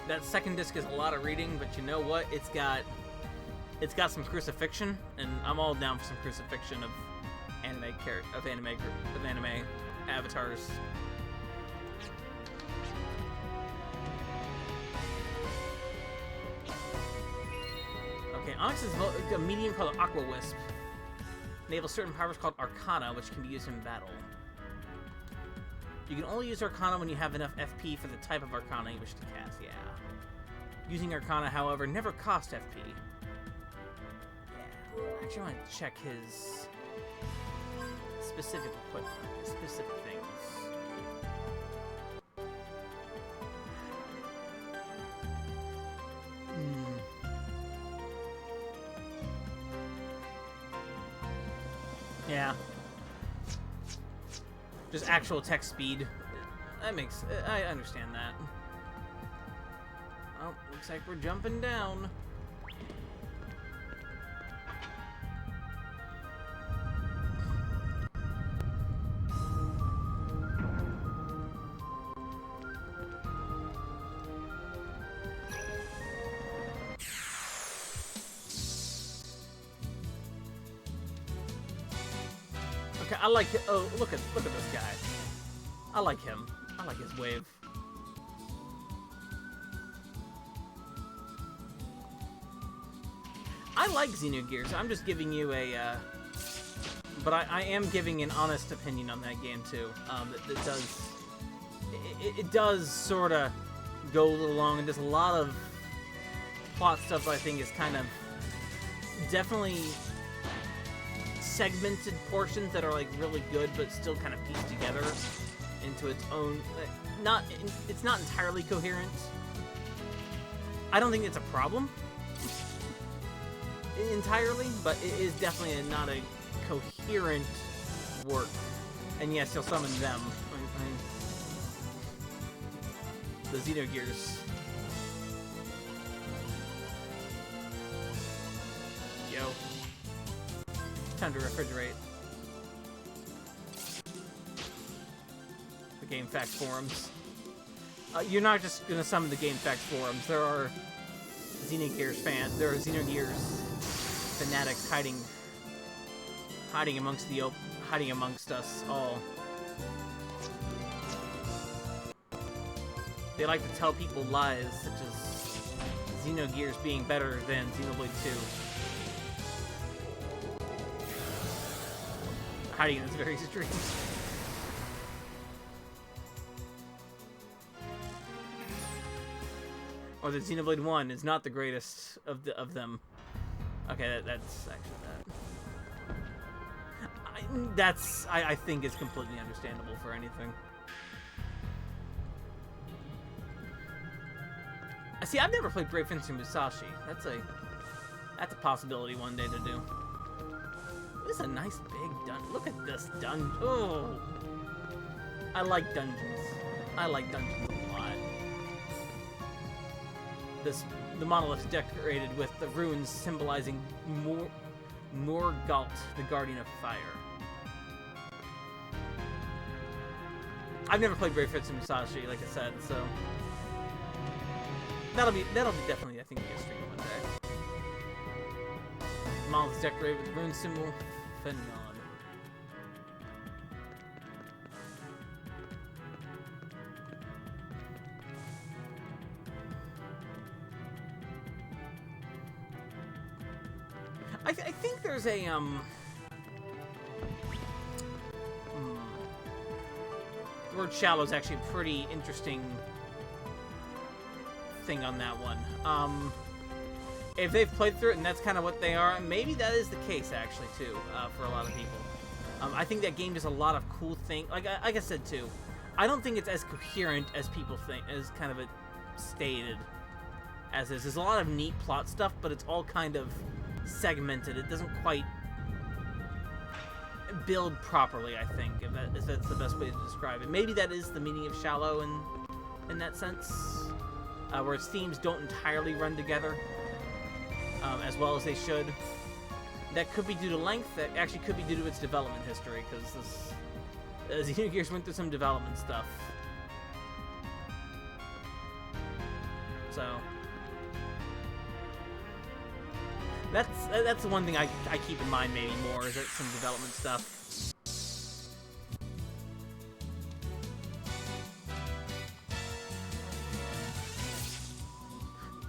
That second disc is a lot of reading, but you know what? It's got some crucifixion, and I'm all down for some crucifixion of anime avatars. Okay, Onyx is a medium called Aqua Wisp. Enables certain powers called Arcana, which can be used in battle. You can only use Arcana when you have enough FP for the type of Arcana you wish to cast, yeah. Using Arcana, however, never costs FP. Yeah, actually I want to check his specific equipment, his specific things. Yeah. Just actual text speed. That makes... I understand that. Oh, looks like we're jumping down. Okay, I like it. Oh, look at this guy. I like him. I like his wave. I like Xenogears. I'm just giving you a, but I am giving an honest opinion on that game too. It does sort of go a little long, and there's a lot of plot stuff I think is kind of definitely segmented portions that are like really good, but still kind of pieced together into its own. It's not entirely coherent. I don't think it's a problem entirely, but it is definitely not a coherent work. And yes, you'll summon them. The Xenogears. Yo. Time to refrigerate. The GameFAQs forums. You're not just gonna summon the GameFAQs forums. There are Xenogears fans. There are Xenogears fanatics hiding amongst us all. They like to tell people lies, such as Xenogears being better than Xenoblade 2. Hiding in this very stream. Or that Xenoblade 1 is not the greatest of them. Okay, that's actually that. I think it's completely understandable for anything. See, I've never played Brave Fencer Musashi. That's a possibility one day to do. This is a nice big dungeon. Look at this dungeon. Oh, I like dungeons. I like dungeons a lot. The monolith is decorated with the runes symbolizing Morgalt, the Guardian of Fire. I've never played Brave Fritz and Musashi, like I said, so that'll be definitely, I think, a stream one day. The monolith is decorated with the rune symbol Phenon. I think there's a the word shallow is actually a pretty interesting thing on that one. If they've played through it and that's kind of what they are, maybe that is the case actually too, for a lot of people. I think that game does a lot of cool things. Like I said too, I don't think it's as coherent as people think, as kind of stated as is. There's a lot of neat plot stuff, but it's all kind of segmented. It doesn't quite build properly, I think, if that's the best way to describe it. Maybe that is the meaning of shallow in that sense, where its themes don't entirely run together as well as they should. That could be due to length. That actually could be due to its development history, because Xenogears went through some development stuff. So that's the one thing I keep in mind maybe more, is that some development stuff.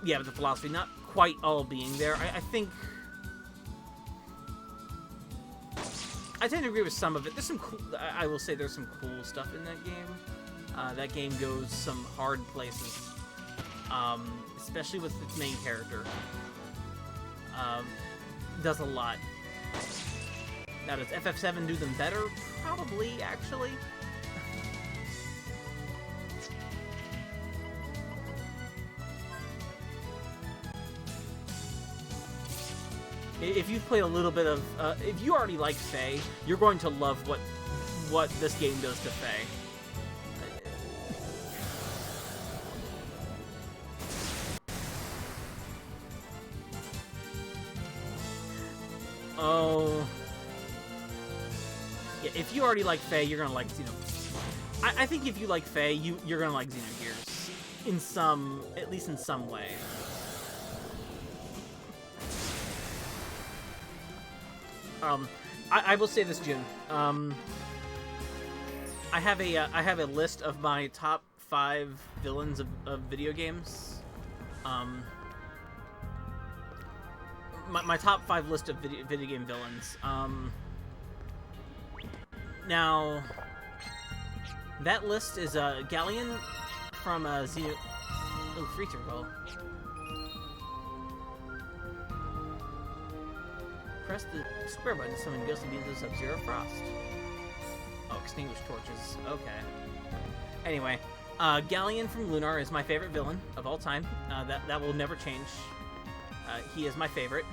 Yeah, but the philosophy not quite all being there. I think I tend to agree with some of it. There's some cool, I will say there's some cool stuff in that game. That game goes some hard places, especially with its main character. Does a lot. Now, does FF7 do them better? Probably, actually. If you've played a little bit of, if you already like Faye, you're going to love what this game does to Faye. Oh. Yeah, if you already like Faye, you're gonna like Xenogears. I think if you like Faye, you're gonna like Xenogears. At least in some way. I will say this, June. I have a list of my top 5 villains of video games. My top 5 list of video game villains. Now, that list is Galleon from Xeno. Oh, Freezer Roll. Press the square button to summon ghostly beams of Sub-Zero Frost. Oh, extinguish torches. Okay. Anyway, Galleon from Lunar is my favorite villain of all time. That will never change. He is my favorite.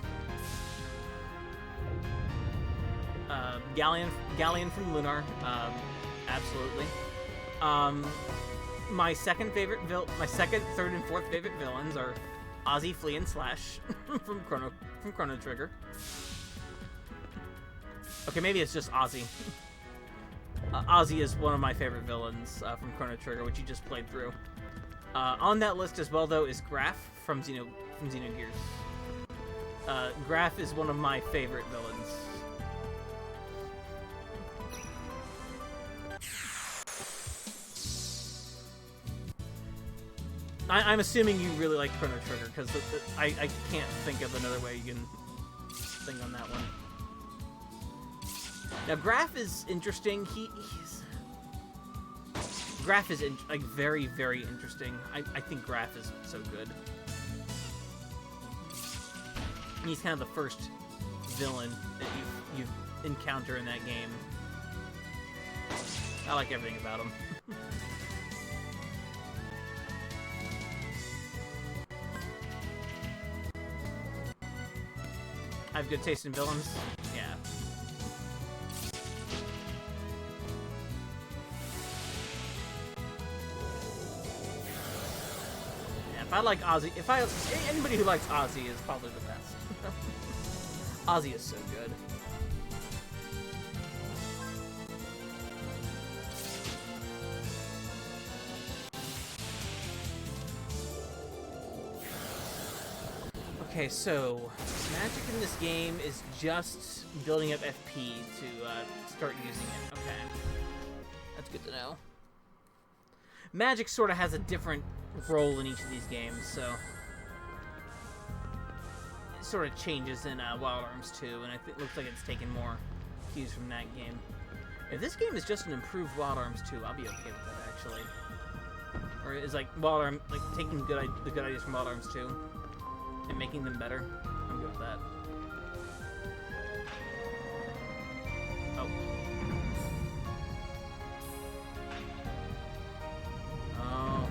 Galleon from Lunar, absolutely. My second, third, and fourth favorite villains are Ozzy, Flea, and Slash from Chrono Trigger. Okay, maybe it's just Ozzy. Ozzy is one of my favorite villains from Chrono Trigger, which you just played through. On that list as well, though, is Graf from Xenogears. Graf is one of my favorite villains. I'm assuming you really like Chrono Trigger, because I can't think of another way you can think on that one. Now, Graf is interesting. Graf is like very, very interesting. I think Graf is so good. He's kind of the first villain that you encounter in that game. I like everything about him. I have good taste in villains. Yeah. I like Ozzy, anybody who likes Ozzy is probably the best. Ozzy is so good. Okay, so magic in this game is just building up FP to start using it. Okay, that's good to know. Magic sort of has a different role in each of these games, so it sort of changes in Wild Arms 2, and it looks like it's taken more cues from that game. If this game is just an improved Wild Arms 2, I'll be okay with that, actually. Or is like Wild Arms, like taking the good ideas from Wild Arms 2 and making them better. I'm good with that. Oh. Oh.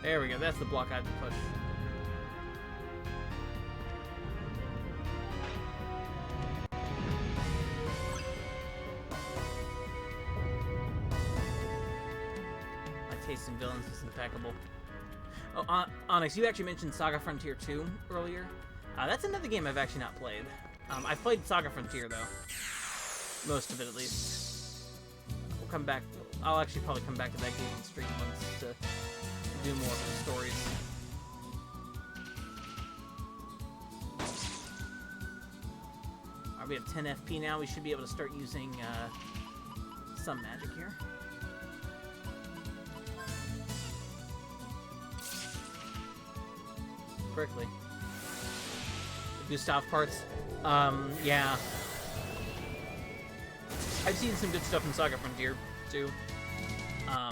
There we go. That's the block I had to push. Taste in villains is impeccable. Oh, Onyx, you actually mentioned Saga Frontier 2 earlier. That's another game I've actually not played. I've played Saga Frontier, though. Most of it, at least. We'll come back. I'll actually probably come back to that game on stream once to do more of the stories. Alright, we have 10 FP now. We should be able to start using some magic here. Correctly. The Gustav parts. Yeah. I've seen some good stuff in Saga Frontier, too. Now,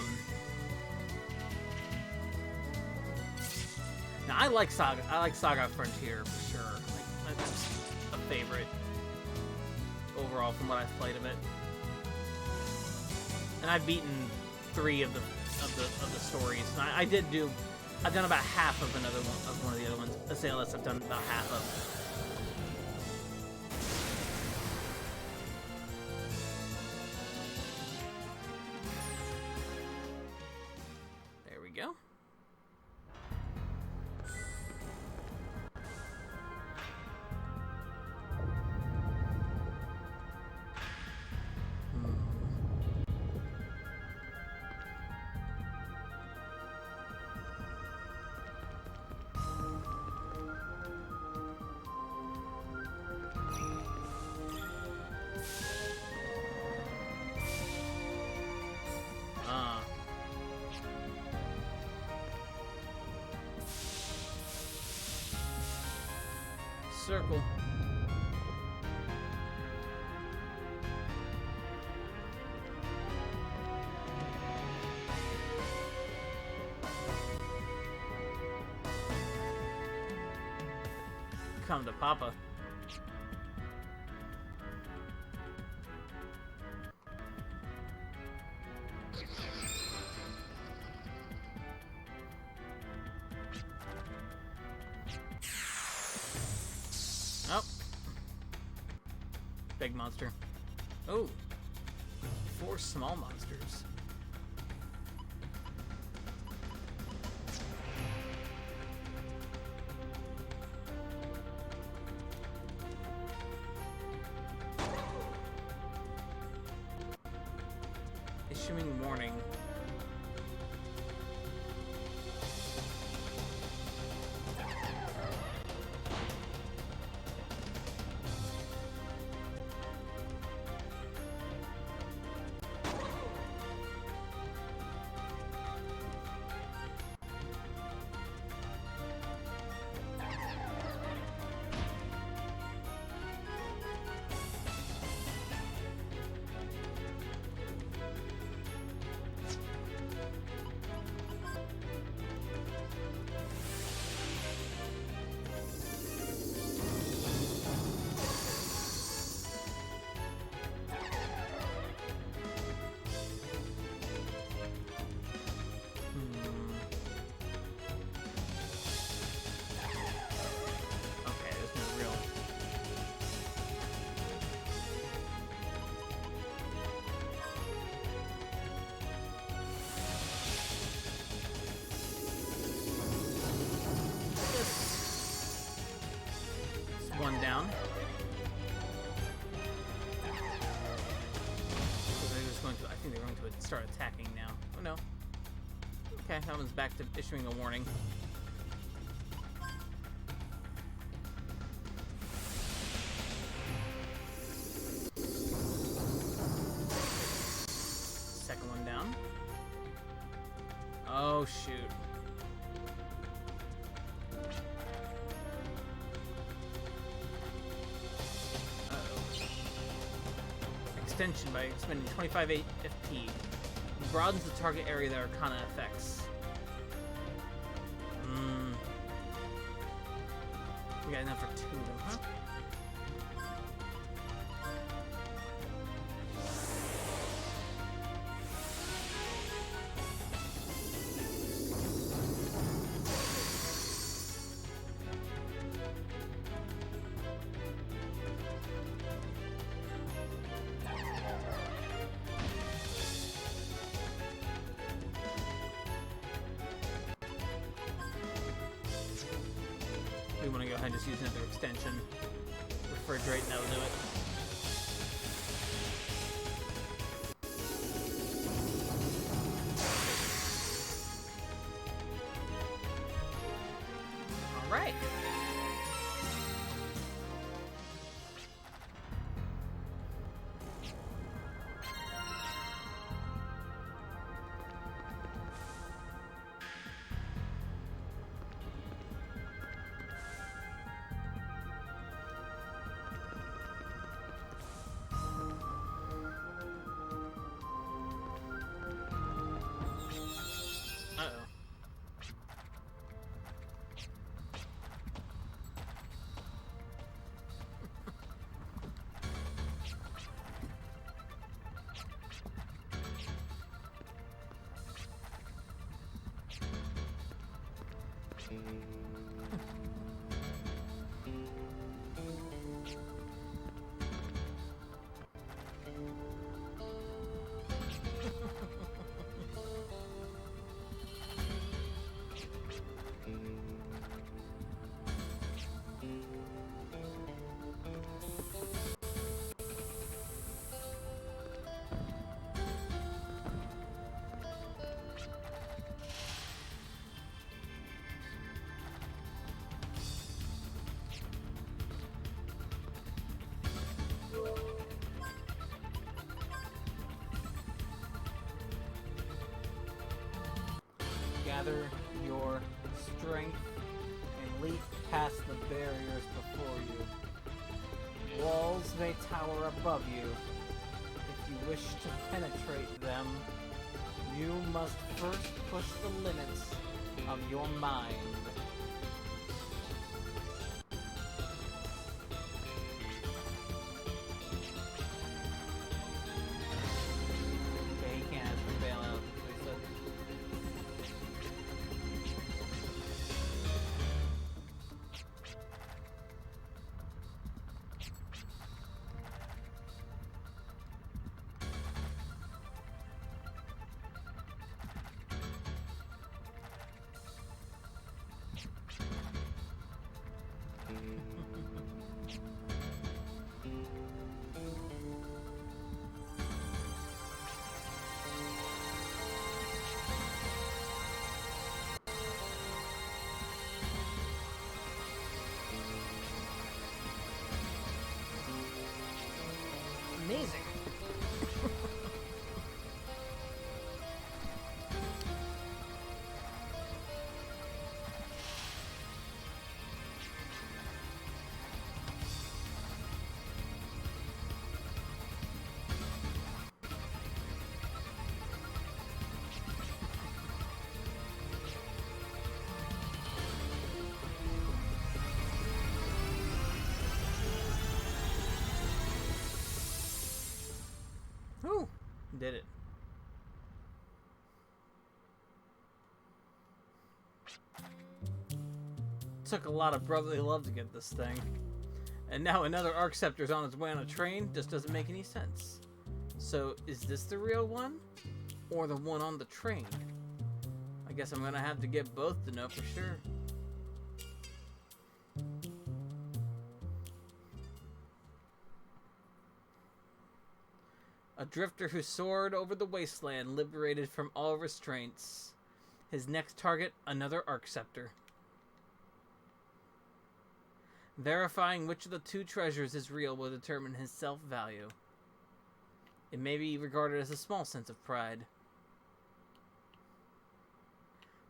I like Saga Frontier, for sure. Like, that's a favorite overall from what I've played of it. And I've beaten 3 of the stories. And I've done about half of one of the other ones. Assailas I've done about half of. There we go. Circle. Come to Papa. Oh. Big monster. Oh. 4 small monsters. Issuing warning. okay, that one's back to issuing a warning. Second one down. Oh, shoot. Extension by expending 25 FP. Broadens the target area that Arcana affects. We got enough for 2 of them, huh? We want to go ahead and just use another extension. Refrigerate, and that'll do it. Alright. Uh-oh. Gather your strength and leap past the barriers before you. Walls may tower above you. If you wish to penetrate them, you must first push the limits of your mind. Okay, he can't have to bail out, so he said. Amazing. Whew, did it. Took a lot of brotherly love to get this thing. And now another Arc Scepter's on its way on a train. Just doesn't make any sense. So, is this the real one? Or the one on the train? I guess I'm gonna have to get both to know for sure. A drifter who soared over the wasteland, liberated from all restraints. His next target, another Arc Scepter. Verifying which of the two treasures is real will determine his self-value. It may be regarded as a small sense of pride.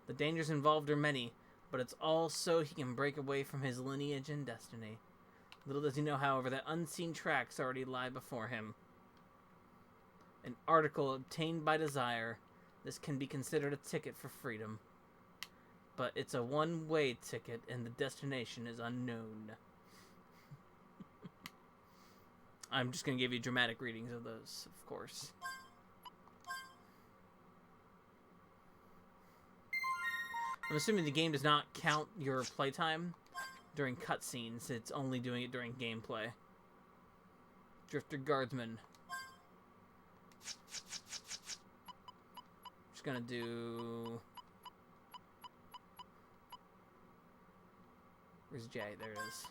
The dangers involved are many, but it's all so he can break away from his lineage and destiny. Little does he know, however, that unseen tracks already lie before him. An article obtained by desire. This can be considered a ticket for freedom. But it's a one-way ticket, and the destination is unknown. I'm just going to give you dramatic readings of those, of course. I'm assuming the game does not count your playtime during cutscenes. It's only doing it during gameplay. Drifter Guardsman. Just gonna do... Where's J? There it is.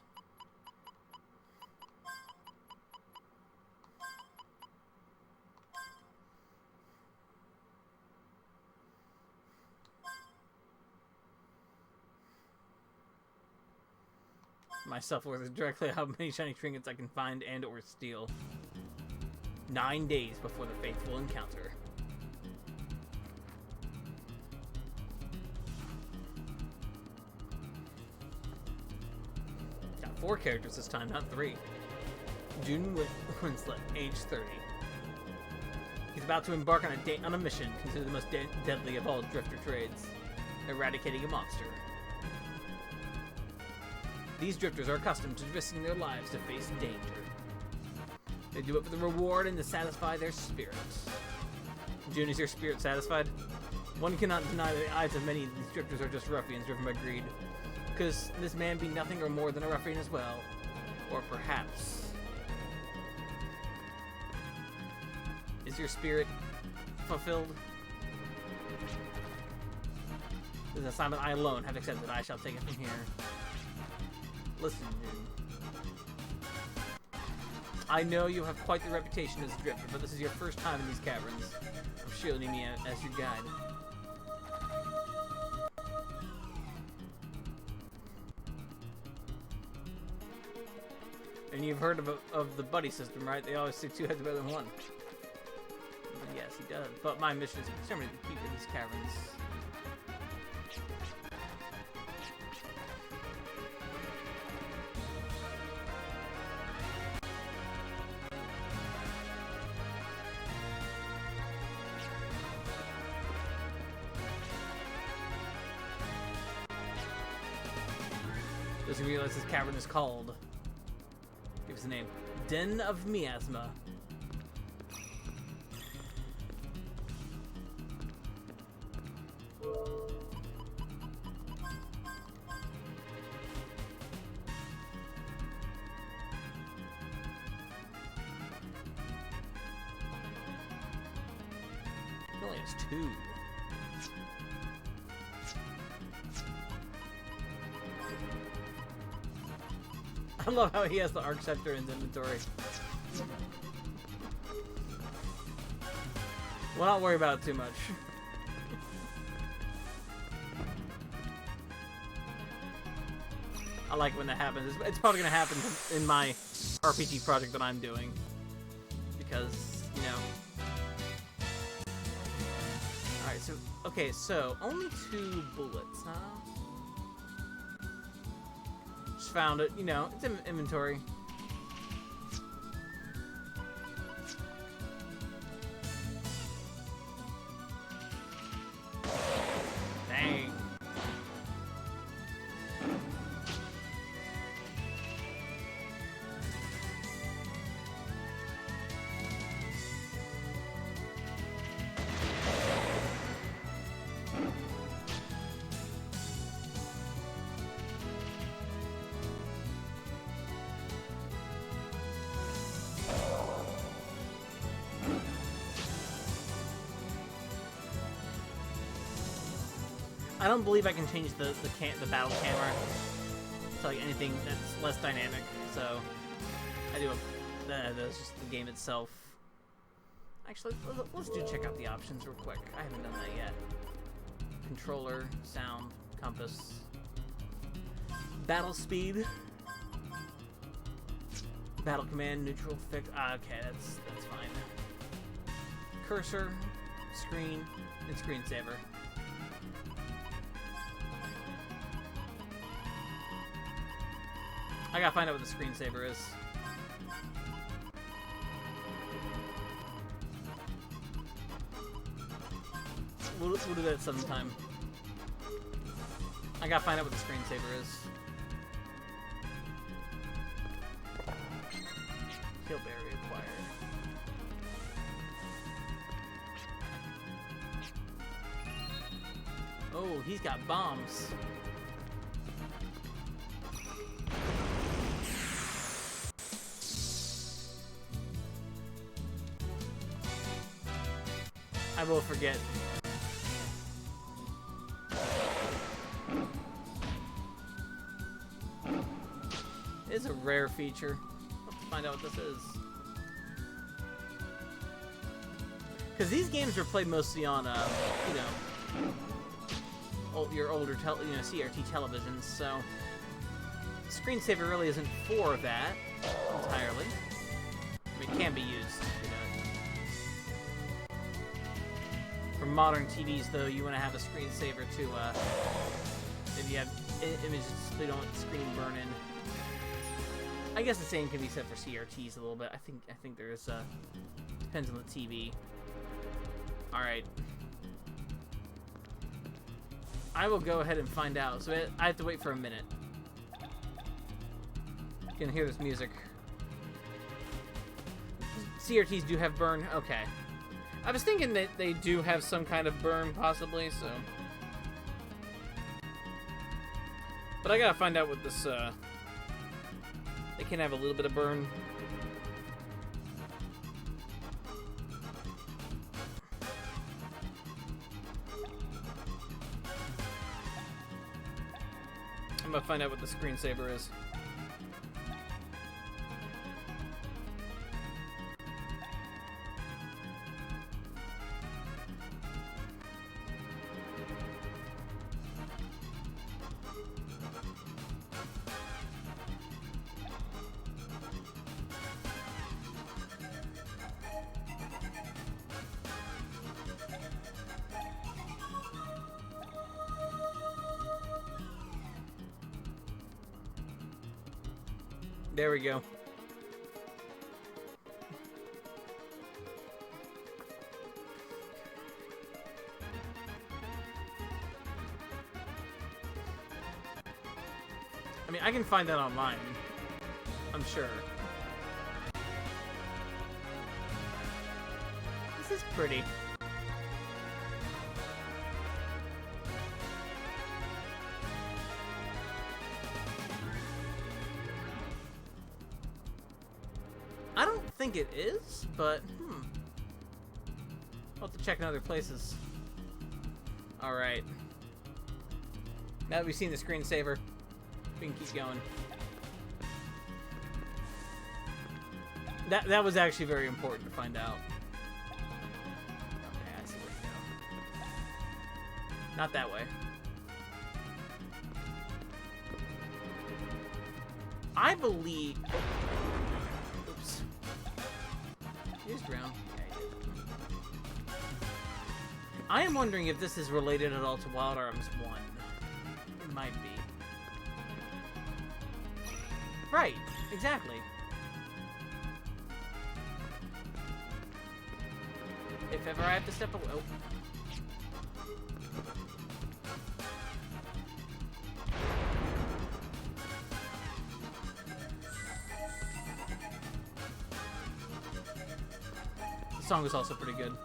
My self-worth is directly how many shiny trinkets I can find and or steal. 9 days before the fateful encounter. Got 4 characters this time, not 3. June Winslet, age 30. He's about to embark on a mission considered the most deadly of all drifter trades, eradicating a monster. These drifters are accustomed to risking their lives to face danger. They do it for the reward and to satisfy their spirits. June, is your spirit satisfied? One cannot deny that the eyes of many of these drifters are just ruffians driven by greed. Could this man be nothing or more than a ruffian as well? Or perhaps... Is your spirit fulfilled? This is an assignment I alone have accepted. I shall take it from here. Listen, dude. I know you have quite the reputation as a drifter, but this is your first time in these caverns. I'm shielding me as your guide. And you've heard of the buddy system, right? They always say 2 heads are better than 1. But yes, he does. But my mission is to exterminate the people in these caverns. Doesn't realize this cavern is called. Give us a name. Den of Miasma. It only has 2. I love how he has the Arc Scepter in his inventory. We'll not worry about it too much. I like when that happens. It's probably going to happen in my RPG project that I'm doing. Because, you know... Alright, so... Okay, so, only 2 bullets, huh? Found it, you know, it's in inventory. Dang. I don't believe I can change the battle camera to like anything that's less dynamic. So I do. That's just the game itself. Actually, let's check out the options real quick. I haven't done that yet. controller, sound, compass, battle speed, battle command, neutral, fix. Okay, that's fine. Cursor, screen, and screensaver. I gotta find out what the screensaver is. We'll do that sometime. I gotta find out what the screensaver is. Killberry acquired. Oh, he's got bombs. I will forget. It is a rare feature. Let's find out what this is. Because these games are played mostly on, you know, your older, CRT televisions, so screensaver really isn't for that entirely. I mean, it can be used, you know. For modern TVs, though, you want to have a screensaver to, if you have images they don't want the screen burn in. I guess the same can be said for CRTs a little bit. I think there's depends on the TV. All right, I will go ahead and find out. So I have to wait for a minute. You can hear this music. CRTs do have burn. Okay, I was thinking that they do have some kind of burn, possibly. So, but I gotta find out what this. They can have a little bit of burn. I'm gonna find out what the screensaver is. There we go. I mean, I can find that online, I'm sure. This is pretty. I don't think it is, but I'll have to check in other places. Alright. Now that we've seen the screensaver, we can keep going. That was actually very important to find out. Okay, I see where to go. Not that way. I believe... Oops. Here's ground. I am wondering if this is related at all to Wild Arms 1. It might be. Right, exactly. If ever I have to step away... Oh. The song was also pretty good.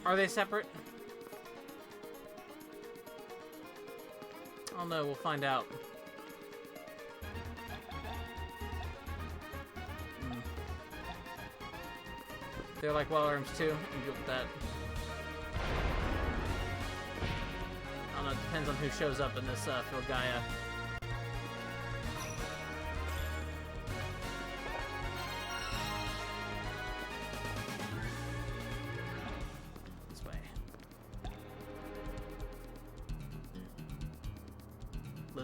Are they separate? Oh no, we'll find out. They're like Wild Arms 2. I'm good with that. I don't know, it depends on who shows up in this Phil Gaia.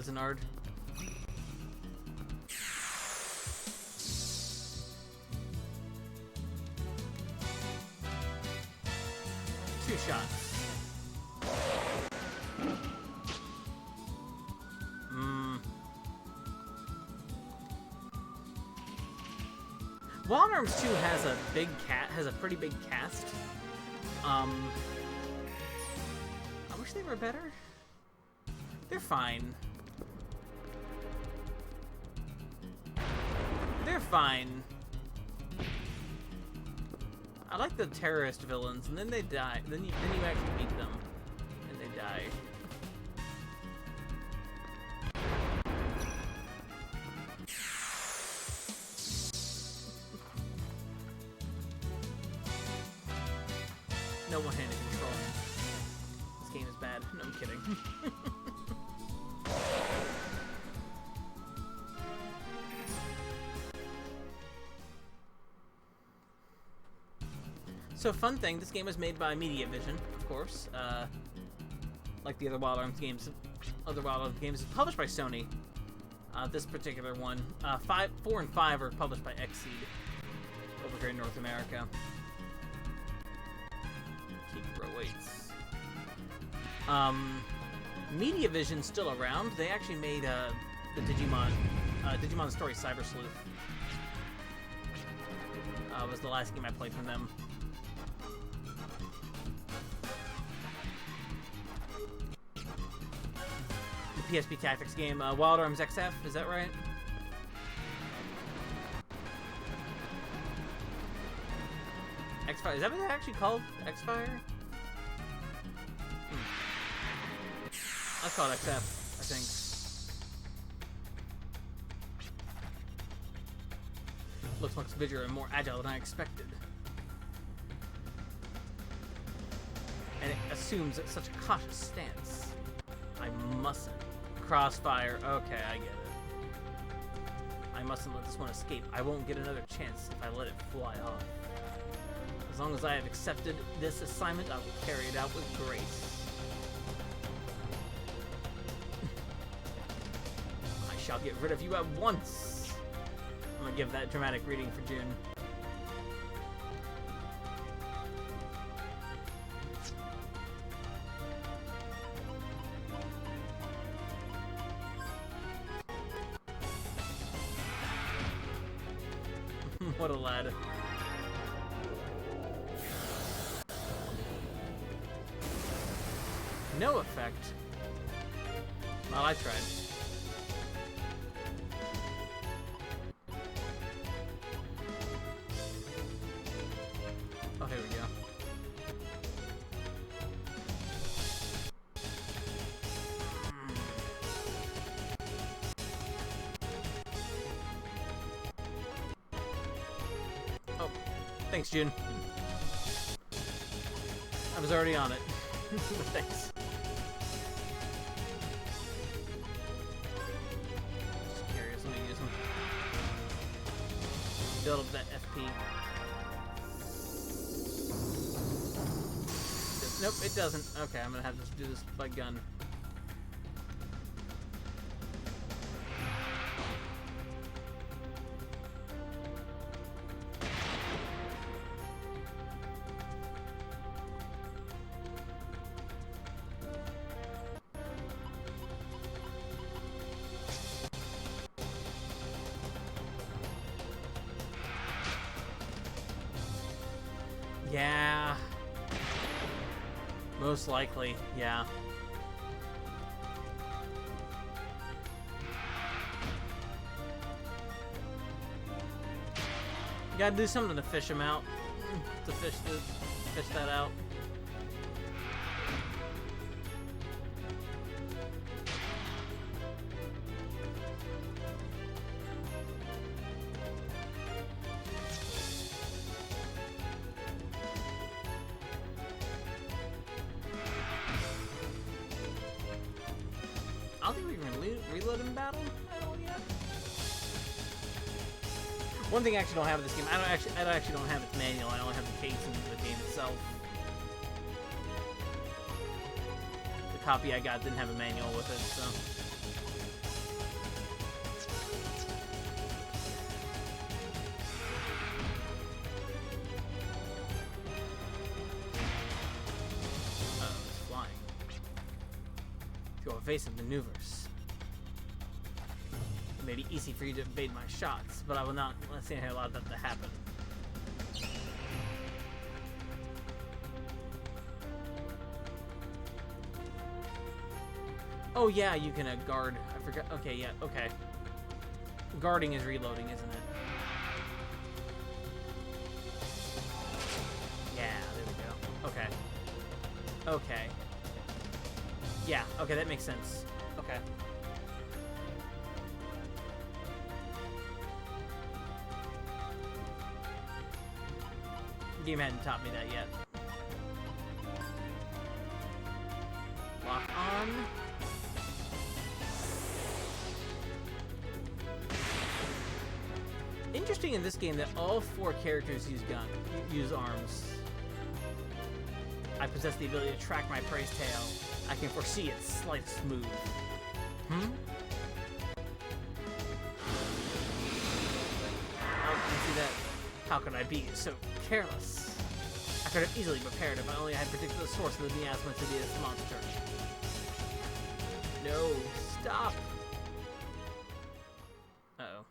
Blizzard. Two shots. Wild Arms 2 has a pretty big cast. I wish they were better. They're fine. They're fine. I like the terrorist villains, and then they die. Then you actually beat them, and they die. No one-handed control. This game is bad. No, I'm kidding. So, fun thing, this game was made by Media Vision, of course. Like the other Wild Arms games. Other Wild Arms games is published by Sony. This particular one. 4 and 5 are published by Xseed over here in North America. Weights. Media Vision's still around. They actually made the Digimon Story Cyber Sleuth. Was the last game I played from them. The PSP Tactics game, Wild Arms XF, is that right? X-Fire, is that what they're actually called? X-Fire? That's called XF, I think. Looks much bigger and more agile than I expected. And it assumes such a cautious stance. I mustn't. Crossfire, okay, I get it. I mustn't let this one escape. I won't get another chance if I let it fly off. As long as I have accepted this assignment, I will carry it out with grace. I shall get rid of you at once. I'm gonna give that dramatic reading for June. What a lad. No effect. Well, I tried. Oh, here we go. Oh, thanks, June. I was already on it. Thanks. Build up that FP. Nope, it doesn't. Okay, I'm gonna have to do this by gun. Yeah. Most likely, yeah. You gotta do something to fish him out. To fish that out. I don't think we can reload in battle at all yet. One thing I actually don't have in this game, I don't actually have its manual. I only have the case in the game itself. The copy I got didn't have a manual with it, so evasive maneuvers. It may be easy for you to evade my shots, but I will not say I allow that to happen. Oh yeah, you can guard. I forgot. Okay, yeah, okay. Guarding is reloading, isn't it? Yeah, there we go. Okay. Okay. Yeah, okay, that makes sense. Okay. Game hadn't taught me that yet. Lock on. Interesting in this game that all 4 characters use arms. I possess the ability to track my prey's tail. I can foresee its slightest move. Oh, you see that? How could I be so careless? I could have easily prepared if I only had predicted the source of the miasma to be this monster. No, stop! Uh-oh.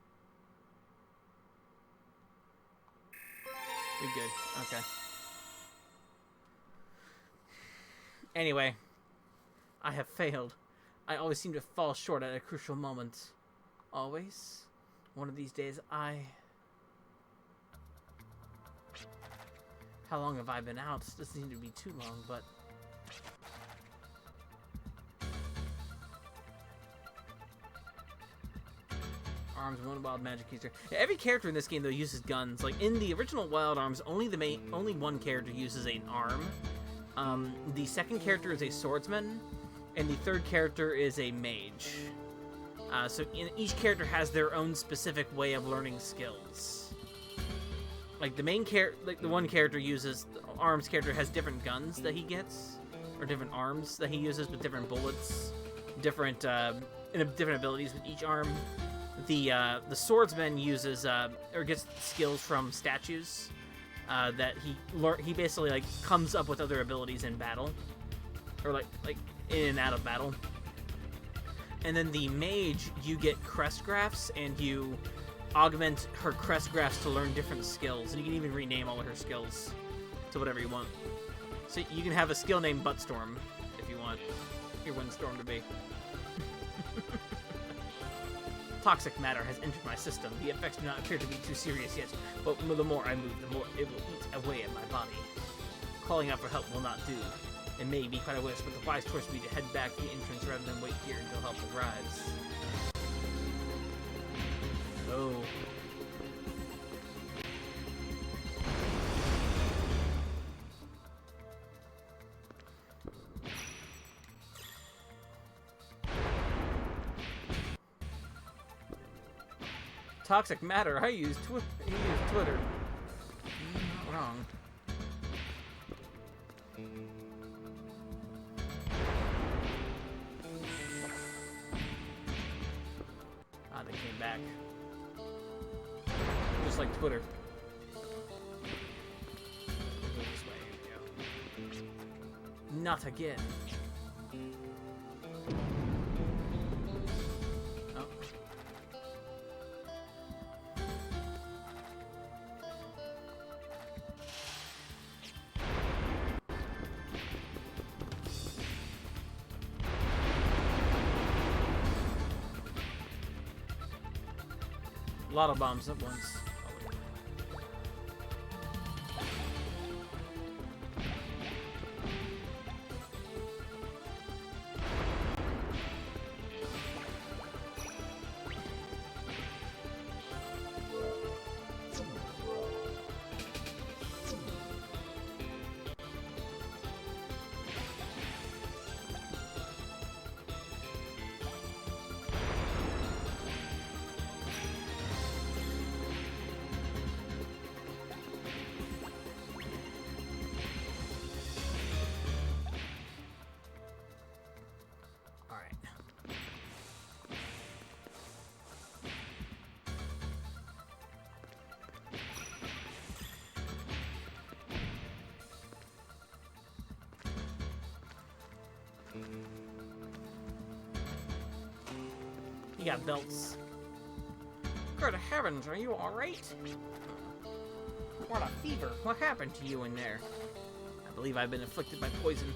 We good. Okay. Anyway, I have failed. I always seem to fall short at a crucial moment. Always? One of these days, How long have I been out? Doesn't seem to be too long, but... Arms, one wild magic user. Yeah, every character in this game, though, uses guns. Like, in the original Wild Arms, only one character uses an arm. The second character is a swordsman, and the third character is a mage. So each character has their own specific way of learning skills. Like the main character, like the one character uses, the arms character has different guns that he gets, or different arms that he uses with different bullets, different different abilities with each arm. The swordsman uses or gets skills from statues. That he basically like comes up with other abilities in battle, or like in and out of battle. And then the mage, you get crest graphs, and you augment her crest graphs to learn different skills, and you can even rename all of her skills to whatever you want. So you can have a skill named Buttstorm if you want your Windstorm to be. Toxic matter has entered my system. The effects do not appear to be too serious yet, but the more I move, the more it will eat away at my body. Calling out for help will not do. It may be quite a wish, but the wise choice would be to head back to the entrance rather than wait here until help arrives. Oh. Toxic matter. I use Twitter. Not wrong. Ah, they came back. Just like Twitter. Go this way. Here we go. Not again. A lot of bombs at once. You got belts. Good heavens, are you alright? What a fever. What happened to you in there? I believe I've been afflicted by poison.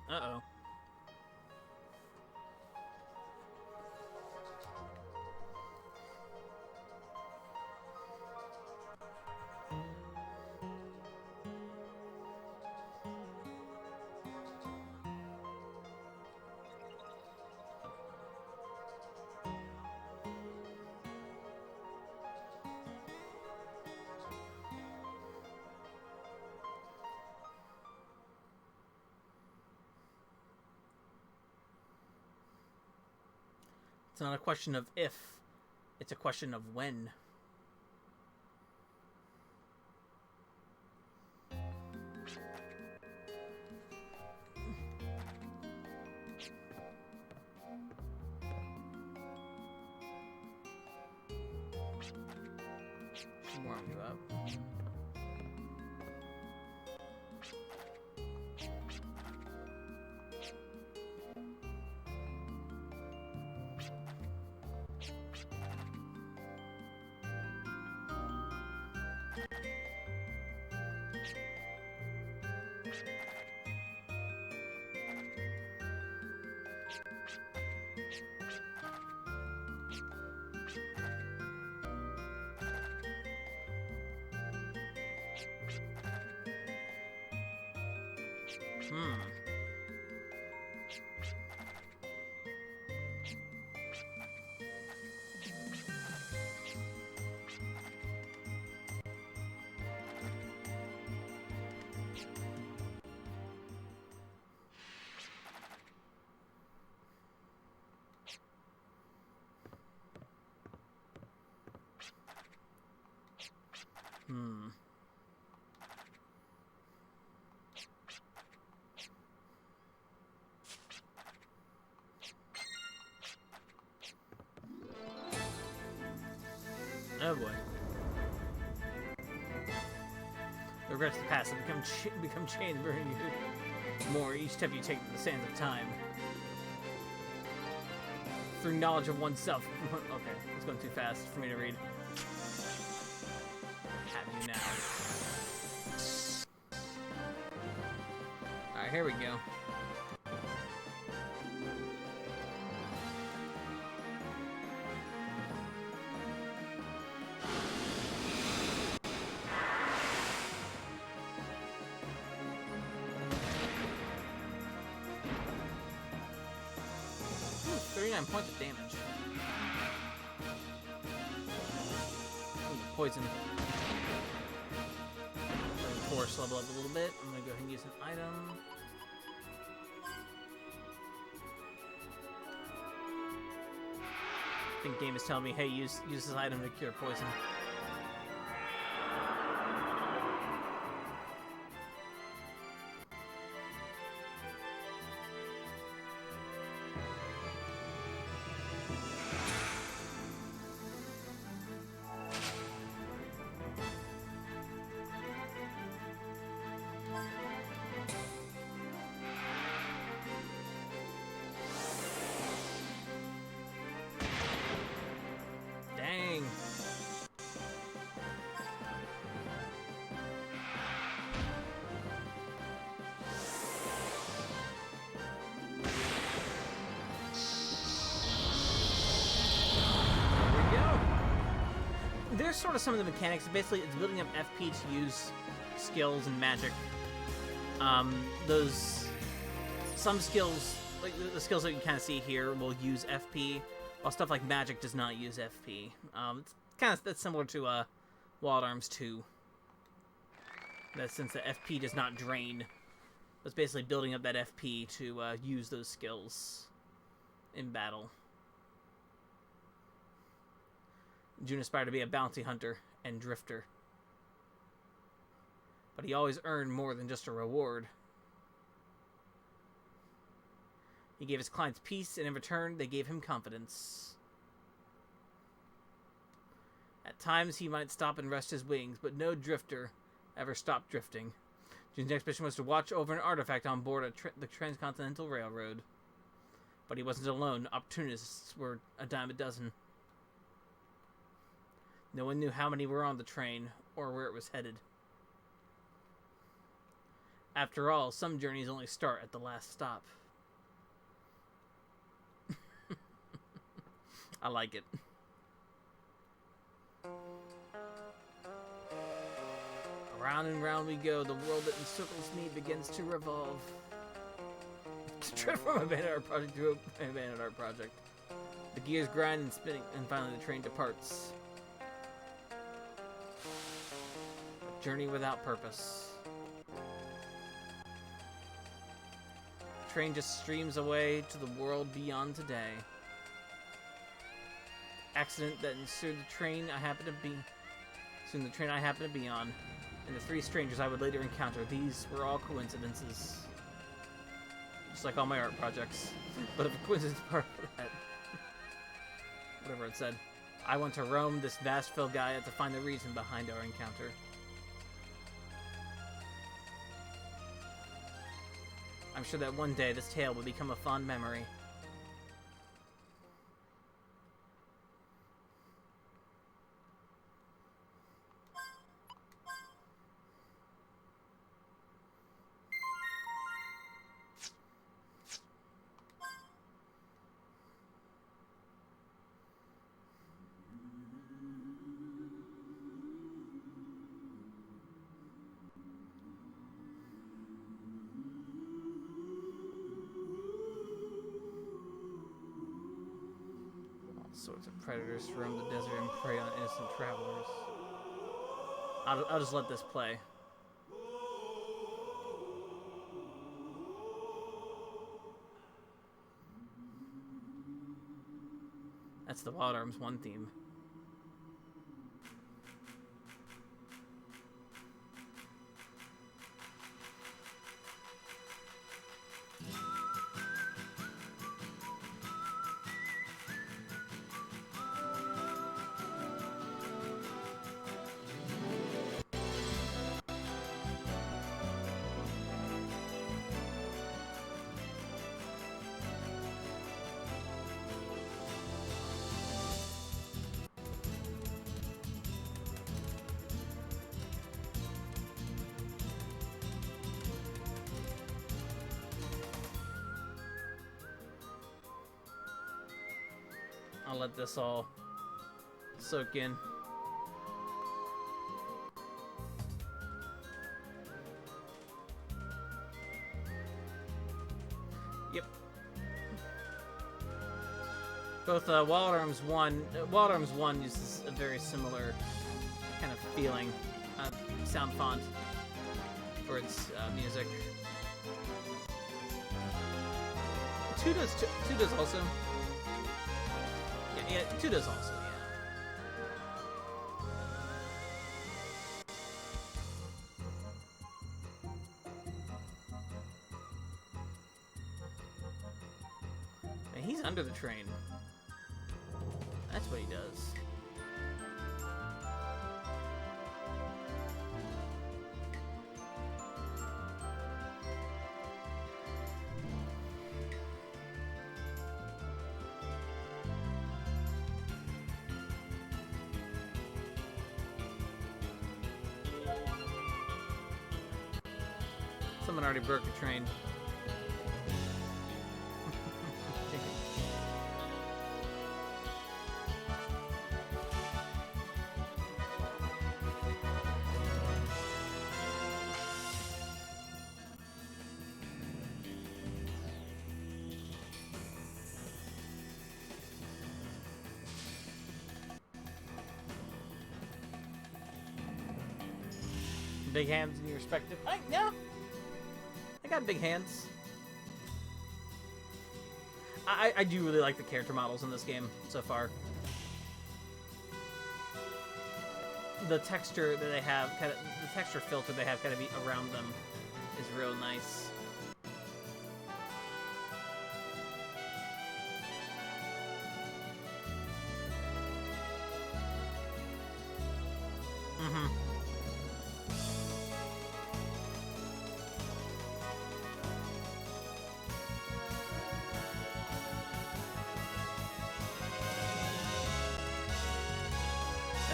Uh-oh. It's not a question of if, it's a question of when. Warm you up. Oh boy. The regrets of the past have become chains burning you more each step you take in the sands of time. Through knowledge of oneself. Okay, it's going too fast for me to read. Have you now. Alright, here we go. Ooh, 39 points of damage. Ooh, poison. Force level up a little bit. I'm gonna go ahead and use an item. I think game is telling me, hey, use this item to cure poison. Dang. There's sort of some of the mechanics. Basically, it's building up FP to use skills and magic. Some skills, like the skills that you kind of see here, will use FP, while stuff like magic does not use FP. That's similar to Wild Arms 2. That since the FP does not drain, it's basically building up that FP to use those skills in battle. June aspired to be a bounty hunter and drifter, but he always earned more than just a reward. He gave his clients peace, and in return, they gave him confidence. At times, he might stop and rest his wings, but no drifter ever stopped drifting. June's next mission was to watch over an artifact on board the Transcontinental Railroad. But he wasn't alone. Opportunists were a dime a dozen. No one knew how many were on the train, or where it was headed. After all, some journeys only start at the last stop. I like it. Round and round we go. The world that encircles me begins to revolve. To drift from a abandoned art project to an abandoned art project. The gears grind and spinning, and finally the train departs. A journey without purpose. The train just streams away to the world beyond today. Accident that ensued the train I happen to be on, and the 3 strangers I would later encounter. These were all coincidences. Just like all my art projects. But if a coincidence part of that, whatever it said, I want to roam this vast filled Gaia to find the reason behind our encounter. I'm sure that one day this tale will become a fond memory. Sorts of predators roam the desert and prey on innocent travelers. I'll just let this play. That's the Wild Arms 1 theme. I'll let this all soak in. Yep. Both Wild Arms 1 uses a very similar kind of feeling, sound font for its music. 2 does also. Yeah, 2 does also, yeah. And he's under the train. That's what he does. Someone already broke the train. Big hands in your respective. No. I got big hands. I do really like the character models in this game so far. The texture that they have, the texture filter they have kind of around them is real nice.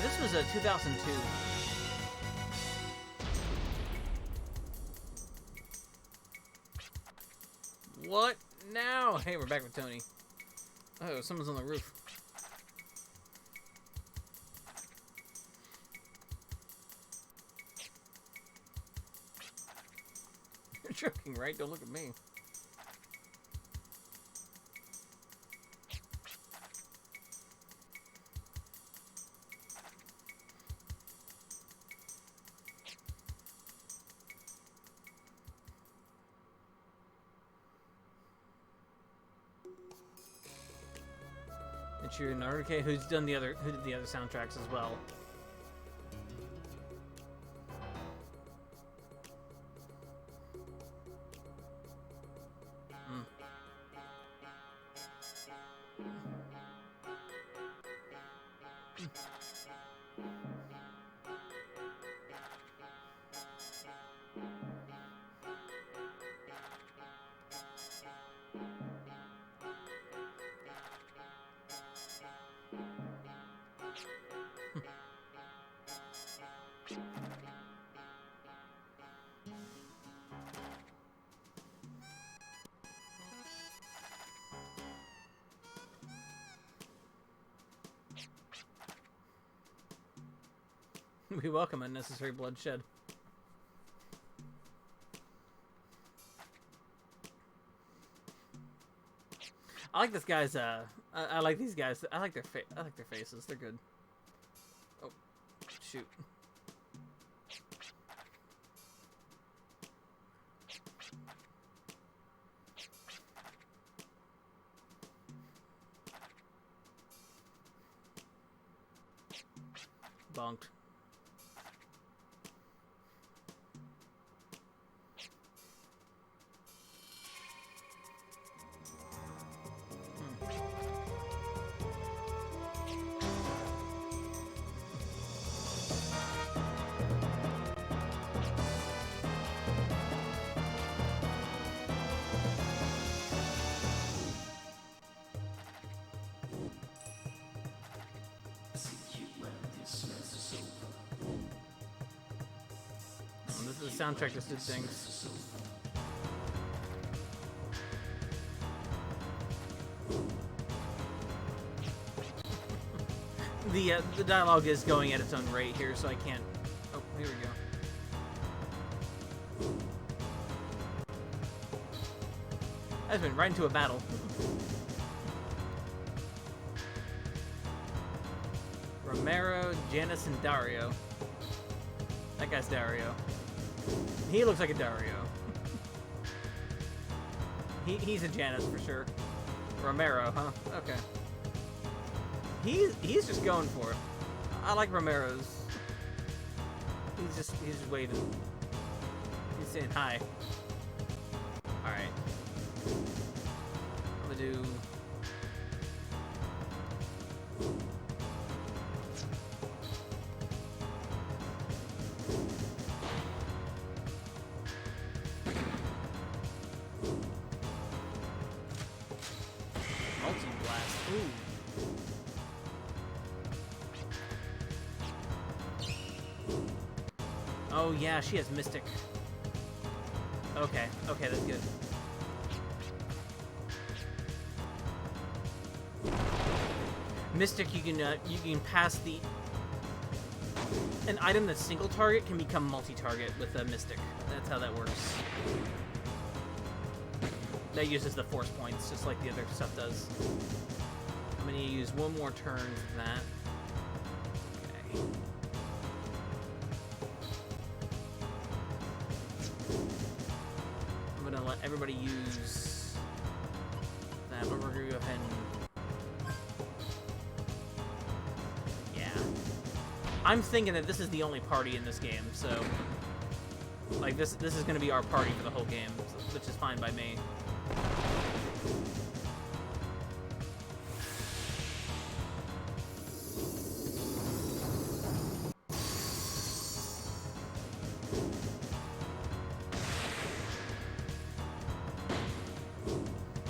this was a 2002. What now? Hey, we're back with Tony. Oh, someone's on the roof. You're joking, right? Don't look at me. It's your okay, who did the other soundtracks as well. We welcome unnecessary bloodshed. I like this guy's. I like these guys. I like their faces. They're good. Oh, shoot. Bonked. This is the soundtrack that did things. The dialogue is going at its own rate here, so I can't. Oh, here we go. I just went right into a battle. Romero, Janice, and Dario. That guy's Dario. He looks like a Dario. He's a Janice for sure. Romero, huh? Okay. He's just going for it. I like Romero's. He's just waving. He's saying hi. Alright. I'm gonna do... Multi-blast. Ooh. Oh yeah, she has Mystic. Okay, that's good. Mystic, you can pass the... An item that's single target can become multi-target with a Mystic. That's how that works. That uses the force points, just like the other stuff does. I'm gonna use one more turn for that. Okay. I'm gonna let everybody use that, but we're gonna go ahead and... Yeah. I'm thinking that this is the only party in this game, so... Like, this is gonna be our party for the whole game, which is fine by me.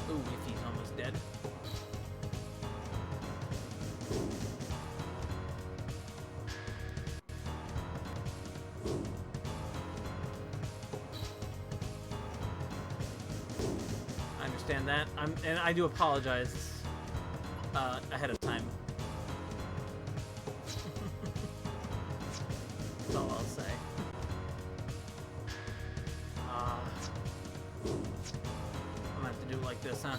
Ooh, if he's almost dead. understand that. And I do apologize ahead of time. That's all I'll say. I'm gonna have to do it like this, huh?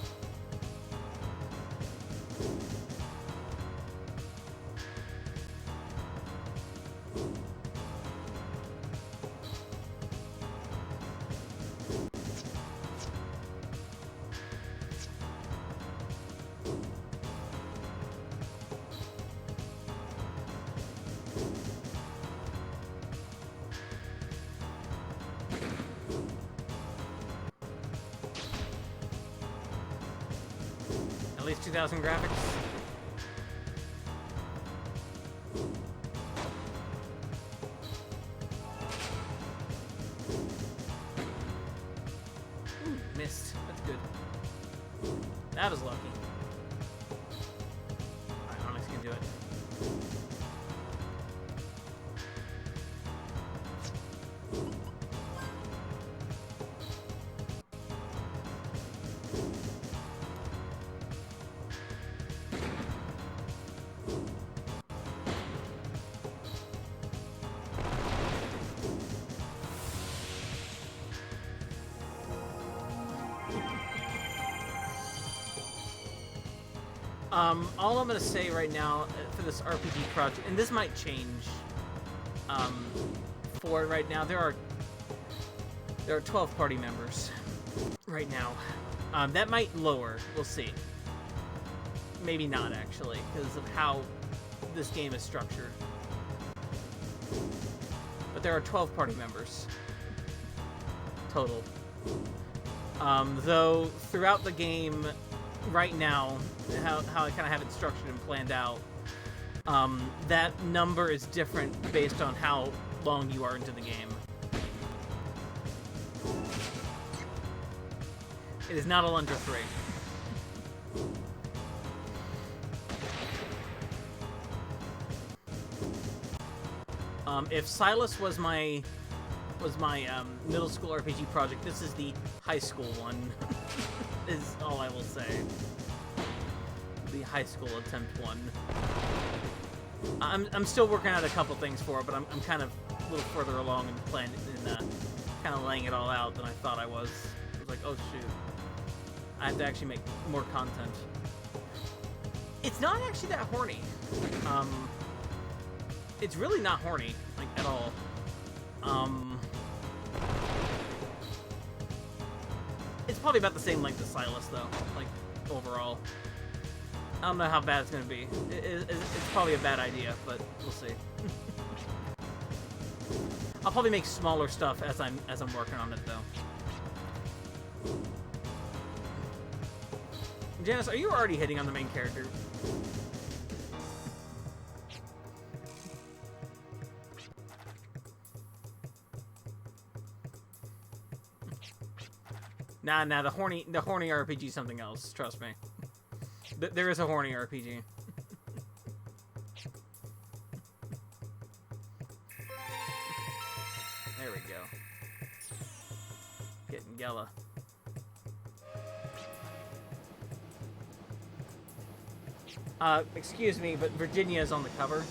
At least 2,000 graphics. Ooh, missed. That's good. That was lucky. Alright, Onyx can do it. All I'm gonna say right now for this RPG project, and this might change for right now, there are 12 party members right now. That might lower, we'll see. Maybe not, actually, because of how this game is structured. But there are 12 party members total. Though throughout the game, right now, how I kind of have it structured and planned out, that number is different based on how long you are into the game. It is not a Lunge 3. If Silas was my middle school RPG project, this is the high school one. Is all I will say. The high school attempt one. I'm still working out a couple things for it, but I'm kind of a little further along in plan in kind of laying it all out than I thought I was. I was like, oh shoot, I have to actually make more content. It's not actually that horny. It's really not horny, like, at all. It's probably about the same length as Silas, though, like, overall. I don't know how bad it's going to be. It's probably a bad idea, but we'll see. I'll probably make smaller stuff as I'm working on it, though. Janice, are you already hitting on the main character? Nah, the horny RPG is something else. Trust me. There is a horny RPG. There we go. Getting yellow. Excuse me, but Virginia is on the cover,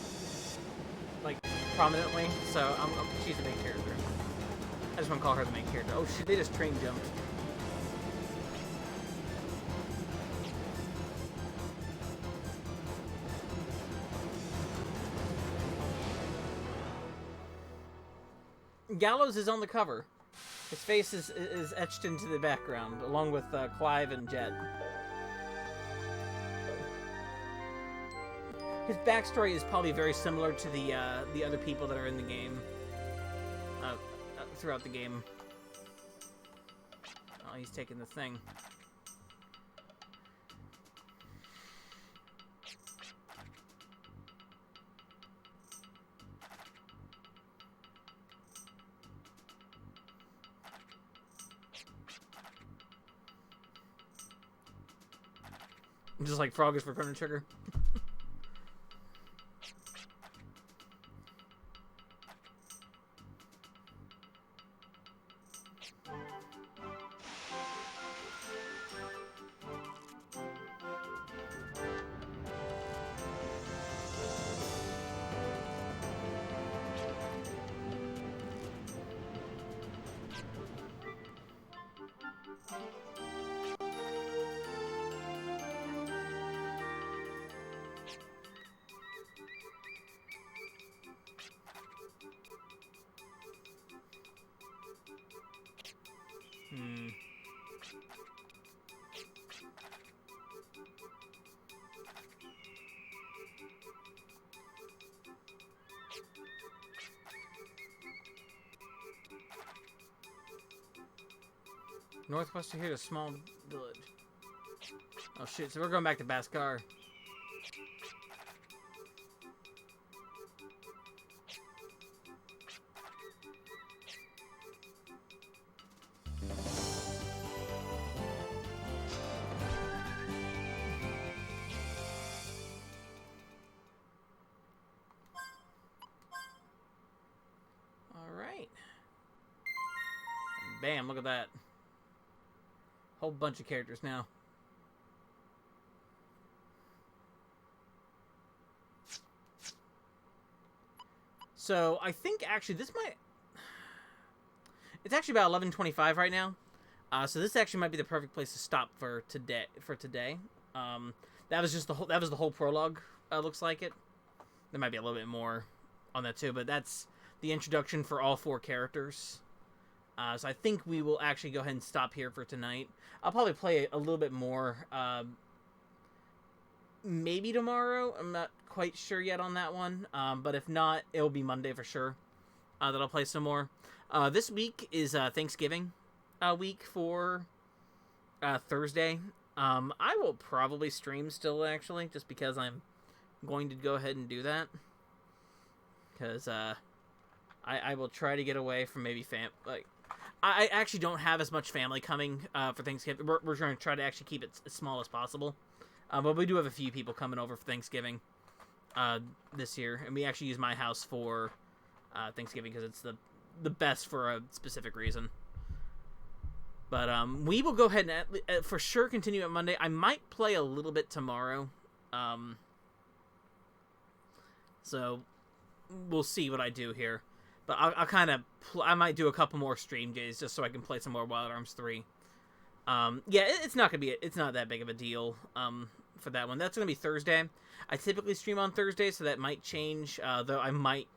like, prominently. So she's the main character. I just want to call her the main character. Oh shit! They just train jumped. Gallows is on the cover. His face is etched into the background, along with Clive and Jet. His backstory is probably very similar to the other people that are in the game. Throughout the game. Oh, he's taking the thing. Just like Frog is for Chrono Trigger. Northwest of here, a small village. Oh shit, so we're going back to Baskar. Alright. Bam, look at that. Whole bunch of characters now. So, I think actually this might... It's actually about 11:25 right now. So this actually might be the perfect place to stop for today. That was just the whole prologue. Looks like it. There might be a little bit more on that too, but that's the introduction for all 4 characters. So I think we will actually go ahead and stop here for tonight. I'll probably play a little bit more. Maybe tomorrow. I'm not quite sure yet on that one. But if not, it'll be Monday for sure. That I'll play some more. This week is Thanksgiving week for Thursday. I will probably stream still, actually, just because I'm going to go ahead and do that. Because I will try to get away from maybe I actually don't have as much family coming for Thanksgiving. We're going to try to actually keep it as small as possible. But we do have a few people coming over for Thanksgiving this year. And we actually use my house for Thanksgiving because it's the best for a specific reason. But we will go ahead and for sure continue at Monday. I might play a little bit tomorrow. So we'll see what I do here. But I might do a couple more stream days just so I can play some more Wild Arms 3. Yeah, it's not that big of a deal for that one. That's gonna be Thursday. I typically stream on Thursday, so that might change. Though I might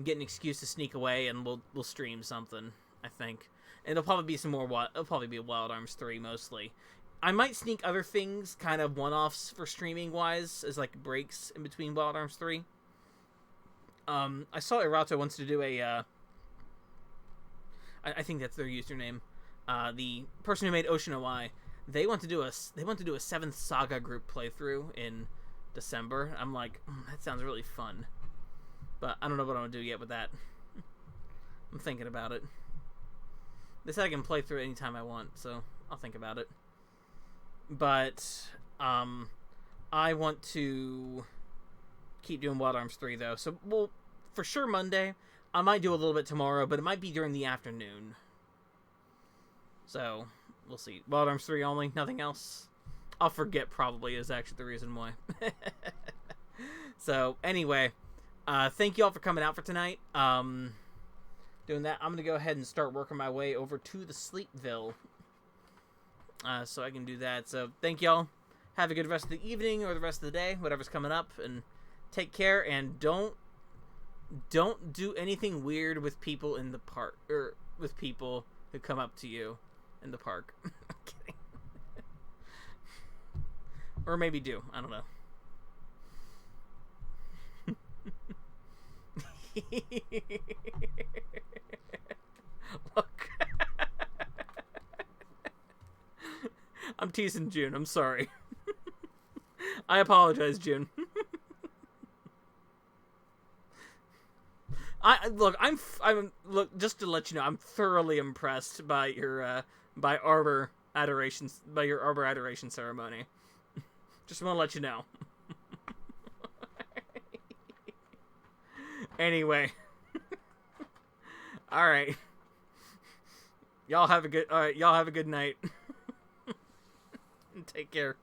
get an excuse to sneak away and we'll stream something. I think. And it'll probably be it'll probably be Wild Arms 3 mostly. I might sneak other things, kind of one-offs for streaming wise, as like breaks in between Wild Arms 3. I saw Erato wants to do a, I think that's their username. The person who made Ocean OI, they want to do a 7th Saga group playthrough in December. I'm like, that sounds really fun. But I don't know what I'm gonna do yet with that. I'm thinking about it. They said I can play through it anytime I want, so I'll think about it. But, I want to keep doing Wild Arms 3, though. So, well, for sure Monday. I might do a little bit tomorrow, but it might be during the afternoon. So, we'll see. Wild Arms 3 only, nothing else. I'll forget probably is actually the reason why. So, anyway, thank you all for coming out for tonight. Doing that, I'm going to go ahead and start working my way over to the Sleepville. So I can do that. So thank y'all. Have a good rest of the evening or the rest of the day, whatever's coming up. And take care. And don't do anything weird with people in the park. Or with people who come up to you in the park. I'm kidding. Or maybe do. I don't know. Look. I'm teasing June. I'm sorry. I apologize, June. Look, just to let you know, I'm thoroughly impressed by your by your Arbor Adoration ceremony. Just want to let you know. Anyway. All right. Y'all have a good night. Take care.